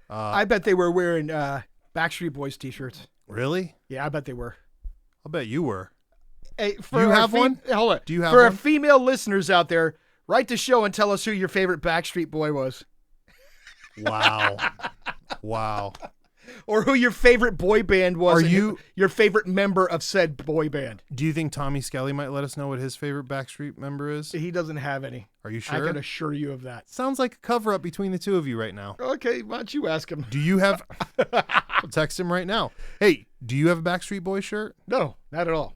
S2: I bet they were wearing Backstreet Boys t-shirts.
S1: Really?
S2: Yeah, I bet they were.
S1: I'll bet you were.
S2: Hey,
S1: Do you have one?
S2: Hold on.
S1: Do you have
S2: for
S1: one?
S2: our female listeners out there, write the show and tell us who your favorite Backstreet Boy was.
S1: Wow. Wow.
S2: Or who your favorite boy band was.
S1: Are you
S2: your favorite member of said boy band?
S1: Do you think Tommy Skelly might let us know what his favorite Backstreet member is?
S2: He doesn't have any.
S1: Are you sure?
S2: I can assure you of that.
S1: Sounds like a cover-up between the two of you right now.
S2: Okay, why don't you ask him?
S1: Do you have... I'll text him right now. Hey, do you have a Backstreet Boy shirt?
S2: No, not at all.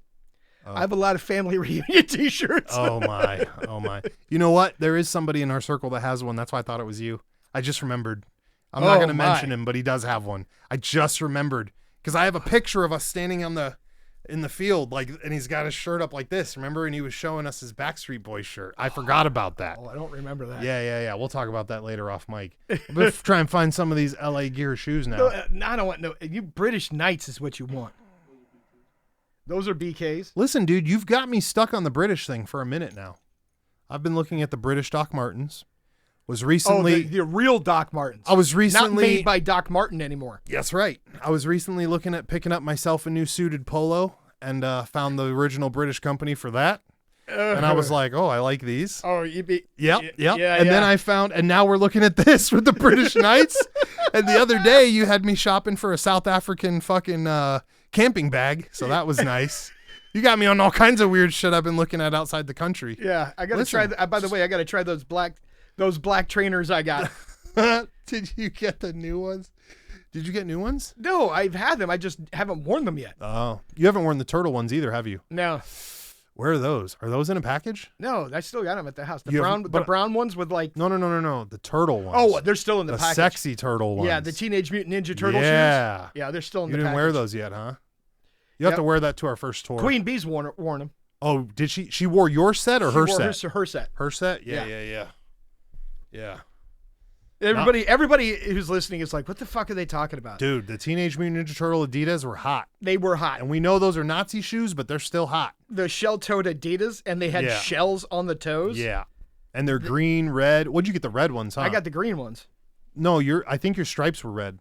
S1: Oh.
S2: I have a lot of family reunion t-shirts.
S1: Oh, my. Oh, my. You know what? There is somebody in our circle that has one. That's why I thought it was you. I just remembered. I'm not going to mention him, but he does have one. I just remembered because I have a picture of us standing in the field, and he's got his shirt up like this. Remember? And he was showing us his Backstreet Boys shirt. I forgot about that.
S2: Oh, I don't remember that.
S1: Yeah. We'll talk about that later off mic. I'm going to try and find some of these LA Gear shoes now.
S2: No, I don't want no. You British Knights is what you want. Those are BKs.
S1: Listen, dude, you've got me stuck on the British thing for a minute now. I've been looking at the British Doc Martens. Was recently
S2: the real Doc Martens.
S1: I was recently
S2: not made by Doc Marten anymore.
S1: Yes, right. I was recently looking at picking up myself a new suited polo and found the original British company for that. And I was like, oh, I like these.
S2: Oh, you be
S1: Yep.
S2: Yeah,
S1: and then I found, and now we're looking at this with the British Knights. And the other day you had me shopping for a South African fucking camping bag. So that was nice. You got me on all kinds of weird shit I've been looking at outside the country.
S2: Yeah, I got to try. By the way, I got to try those black trainers I got.
S1: Did you get the new ones? Did you get new ones?
S2: No, I've had them. I just haven't worn them yet.
S1: Oh, you haven't worn the turtle ones either, have you?
S2: No.
S1: Where are those? Are those in a package?
S2: No, I still got them at the house. The
S1: You
S2: brown ones with like.
S1: No. The turtle ones.
S2: Oh, they're still in the package.
S1: Sexy turtle ones.
S2: Yeah, the Teenage Mutant Ninja Turtle shoes. Yeah, they're still in the package.
S1: You didn't wear those yet, huh? You have to wear that to our first tour.
S2: Queen Bee's worn them.
S1: Oh, did she? She wore your set or her set?
S2: Her set.
S1: Her set? Yeah.
S2: Everybody who's listening is like, what the fuck are they talking about?
S1: Dude, the Teenage Mutant Ninja Turtle Adidas were hot.
S2: They were hot.
S1: And we know those are Nazi shoes, but they're still hot.
S2: The shell-toed Adidas, and they had shells on the toes.
S1: Yeah. And they're green, red. What'd you get, the red ones, huh?
S2: I got the green ones.
S1: No, I think your stripes were red.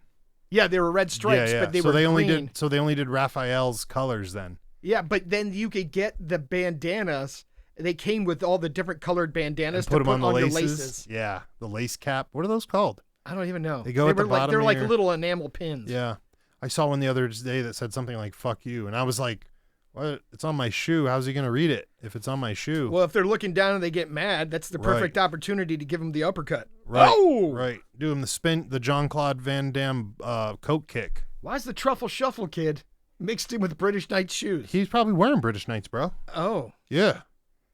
S2: Yeah, they were red stripes, but they were green.
S1: So they only did Raphael's colors then.
S2: Yeah, but then you could get the bandanas. They came with all the different colored bandanas
S1: and put them on
S2: your
S1: the
S2: laces.
S1: Yeah, the lace cap. What are those called?
S2: I don't even know.
S1: They go at the bottom.
S2: They're like little enamel pins.
S1: Yeah, I saw one the other day that said something like "fuck you," and I was like, "What? It's on my shoe. How's he gonna read it if it's on my shoe?"
S2: Well, if they're looking down and they get mad, that's the perfect opportunity to give them the uppercut.
S1: Right.
S2: Oh,
S1: right. Do him the Jean-Claude Van Damme coat kick.
S2: Why's the Truffle Shuffle kid mixed in with British Knights shoes?
S1: He's probably wearing British Knights, bro.
S2: Oh.
S1: Yeah.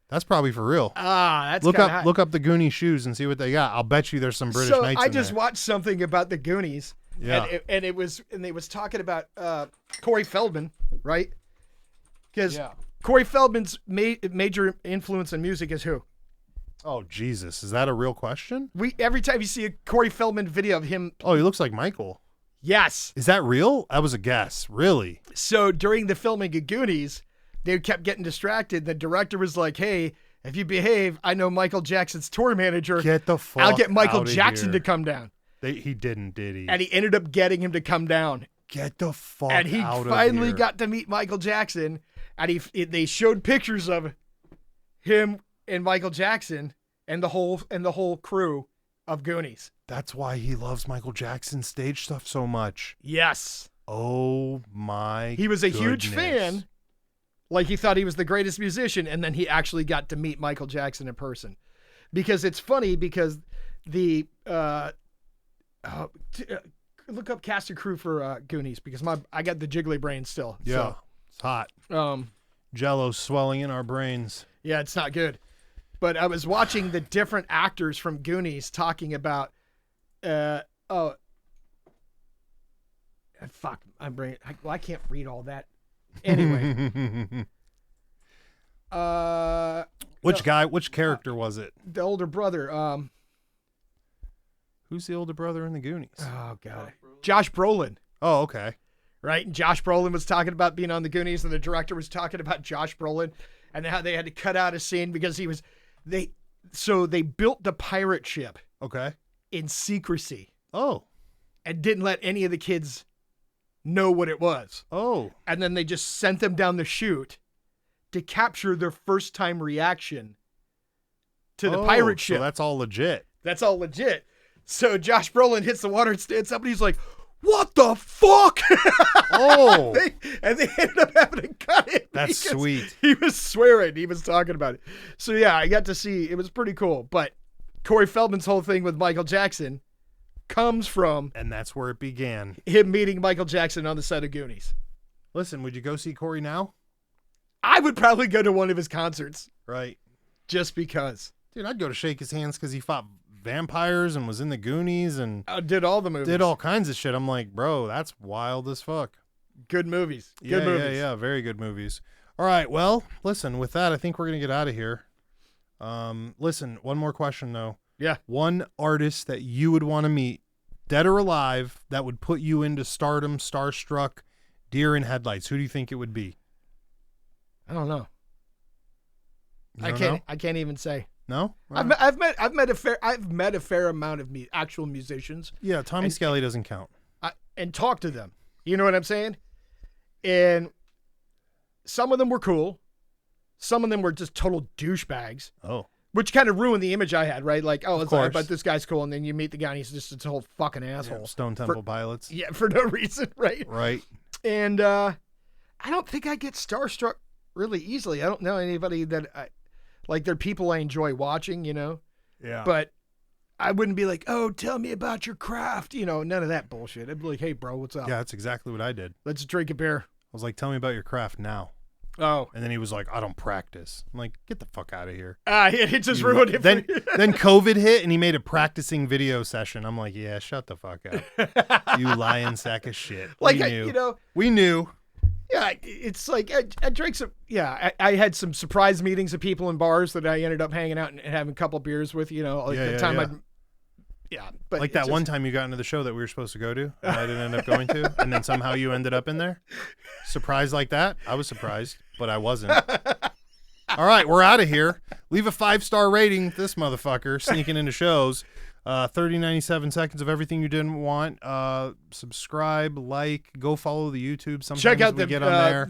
S1: That's probably for real.
S2: That's
S1: look up the Goonies shoes and see what they got. I'll bet you there's some British Knights in there.
S2: I just watched something about the Goonies.
S1: Yeah.
S2: And they was talking about Corey Feldman, right? Because Corey Feldman's major influence in music is who?
S1: Oh, Jesus. Is that a real question?
S2: Every time you see a Corey Feldman video of him.
S1: Oh, he looks like Michael.
S2: Yes.
S1: Is that real? That was a guess. Really?
S2: So during the filming of Goonies, they kept getting distracted. The director was like, hey, if you behave, I know Michael Jackson's tour manager.
S1: Get the fuck
S2: I'll get Michael
S1: out of
S2: Jackson
S1: here.
S2: to come down.
S1: He didn't, did he?
S2: And he ended up getting him to come down.
S1: Get the fuck out of here.
S2: And he finally got to meet Michael Jackson. And they showed pictures of him and Michael Jackson and the whole crew of Goonies.
S1: That's why he loves Michael Jackson's stage stuff so much.
S2: Yes.
S1: Oh my
S2: He was a huge fan. Like he thought he was the greatest musician, and then he actually got to meet Michael Jackson in person. Because it's funny because the look up cast and crew for Goonies because I got the jiggly brain still.
S1: Yeah,
S2: so.
S1: It's hot. Jello's swelling in our brains.
S2: Yeah, it's not good. But I was watching the different actors from Goonies talking about fuck, I can't read all that. Anyway.
S1: Which character was it?
S2: The older brother.
S1: Who's the older brother in the Goonies?
S2: Oh, God. Josh Brolin.
S1: Oh, okay.
S2: right? And Josh Brolin was talking about being on the Goonies, and the director was talking about Josh Brolin and how they had to cut out a scene because they built the pirate ship
S1: Okay.
S2: in secrecy
S1: Oh.
S2: and didn't let any of the kids know what it was.
S1: Oh.
S2: And then they just sent them down the chute to capture their first time reaction to the pirate ship.
S1: So that's all legit.
S2: That's all legit. So Josh Brolin hits the water and stands up and he's like, "What the fuck?"
S1: Oh.
S2: and they ended up having to cut it.
S1: That's
S2: because
S1: sweet.
S2: He was swearing. He was talking about it. So yeah, I got to see. It was pretty cool. But Corey Feldman's whole thing with Michael Jackson comes from
S1: And that's where it began.
S2: him meeting Michael Jackson on the set of Goonies.
S1: Listen, would you go see Corey now?
S2: I would probably go to one of his concerts
S1: Right.
S2: just because.
S1: Dude, I'd go to shake his hands because he fought vampires and was in the Goonies and
S2: I did all the movies.
S1: did all kinds of shit. I'm like, bro, that's wild as fuck.
S2: Good movies.
S1: Yeah,
S2: Good movies.
S1: yeah. Very good movies. All right. Well, listen, with that, I think we're going to get out of here. Listen, one more question, though.
S2: Yeah.
S1: One artist that you would want to meet, dead or alive, that would put you into stardom, starstruck, deer in headlights. Who do you think it would be?
S2: I don't know.
S1: You don't know?
S2: I can't even say.
S1: No? All
S2: I've
S1: right.
S2: met a fair amount of actual musicians
S1: Yeah, Tommy Skelly doesn't count.
S2: and talked to them. You know what I'm saying? And some of them were cool. Some of them were just total douchebags,
S1: Oh.
S2: which kind of ruined the image I had, right? Like, oh, it's all right,
S1: course.
S2: but this guy's cool. And then you meet the guy and he's just a total fucking asshole.
S1: Yeah, Stone Temple Pilots.
S2: Yeah, for no reason, right?
S1: Right.
S2: And I don't think I get starstruck really easily. I don't know anybody that like they're people I enjoy watching, you know?
S1: Yeah.
S2: But I wouldn't be like, "Oh, tell me about your craft." You know, none of that bullshit. I'd be like, "Hey, bro, what's up?
S1: Yeah, that's exactly what I did.
S2: Let's drink a beer."
S1: I was like, tell me about your craft now.
S2: Oh.
S1: And then he was like, I don't practice. I'm like, get the fuck out of here.
S2: It just ruined it.
S1: Then COVID hit and he made a practicing video session. I'm like, yeah, shut the fuck up. You lying sack of shit.
S2: like,
S1: we
S2: I,
S1: knew.
S2: you know,
S1: We knew.
S2: yeah, it's like I drank some, yeah, I had some surprise meetings of people in bars that I ended up hanging out and having a couple beers with, you know, like the time but
S1: Like that one time you got into the show that we were supposed to go to and I didn't end up going to. And then somehow you ended up in there. Surprised like that. I was surprised, but I wasn't. All right, we're out of here. Leave a 5-star rating. This motherfucker sneaking into shows. 97 seconds of everything you didn't want. Subscribe, like, go follow the YouTube. Sometimes
S2: check out
S1: we get on there.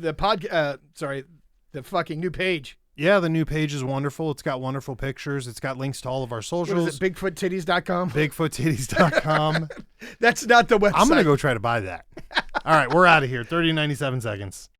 S2: the fucking new page.
S1: Yeah, the new page is wonderful. It's got wonderful pictures. It's got links to all of our
S2: What
S1: socials.
S2: is it, BigfootTitties.com?
S1: BigfootTitties.com.
S2: That's not the website.
S1: I'm going to go try to buy that. All right, we're out of here. 97 seconds.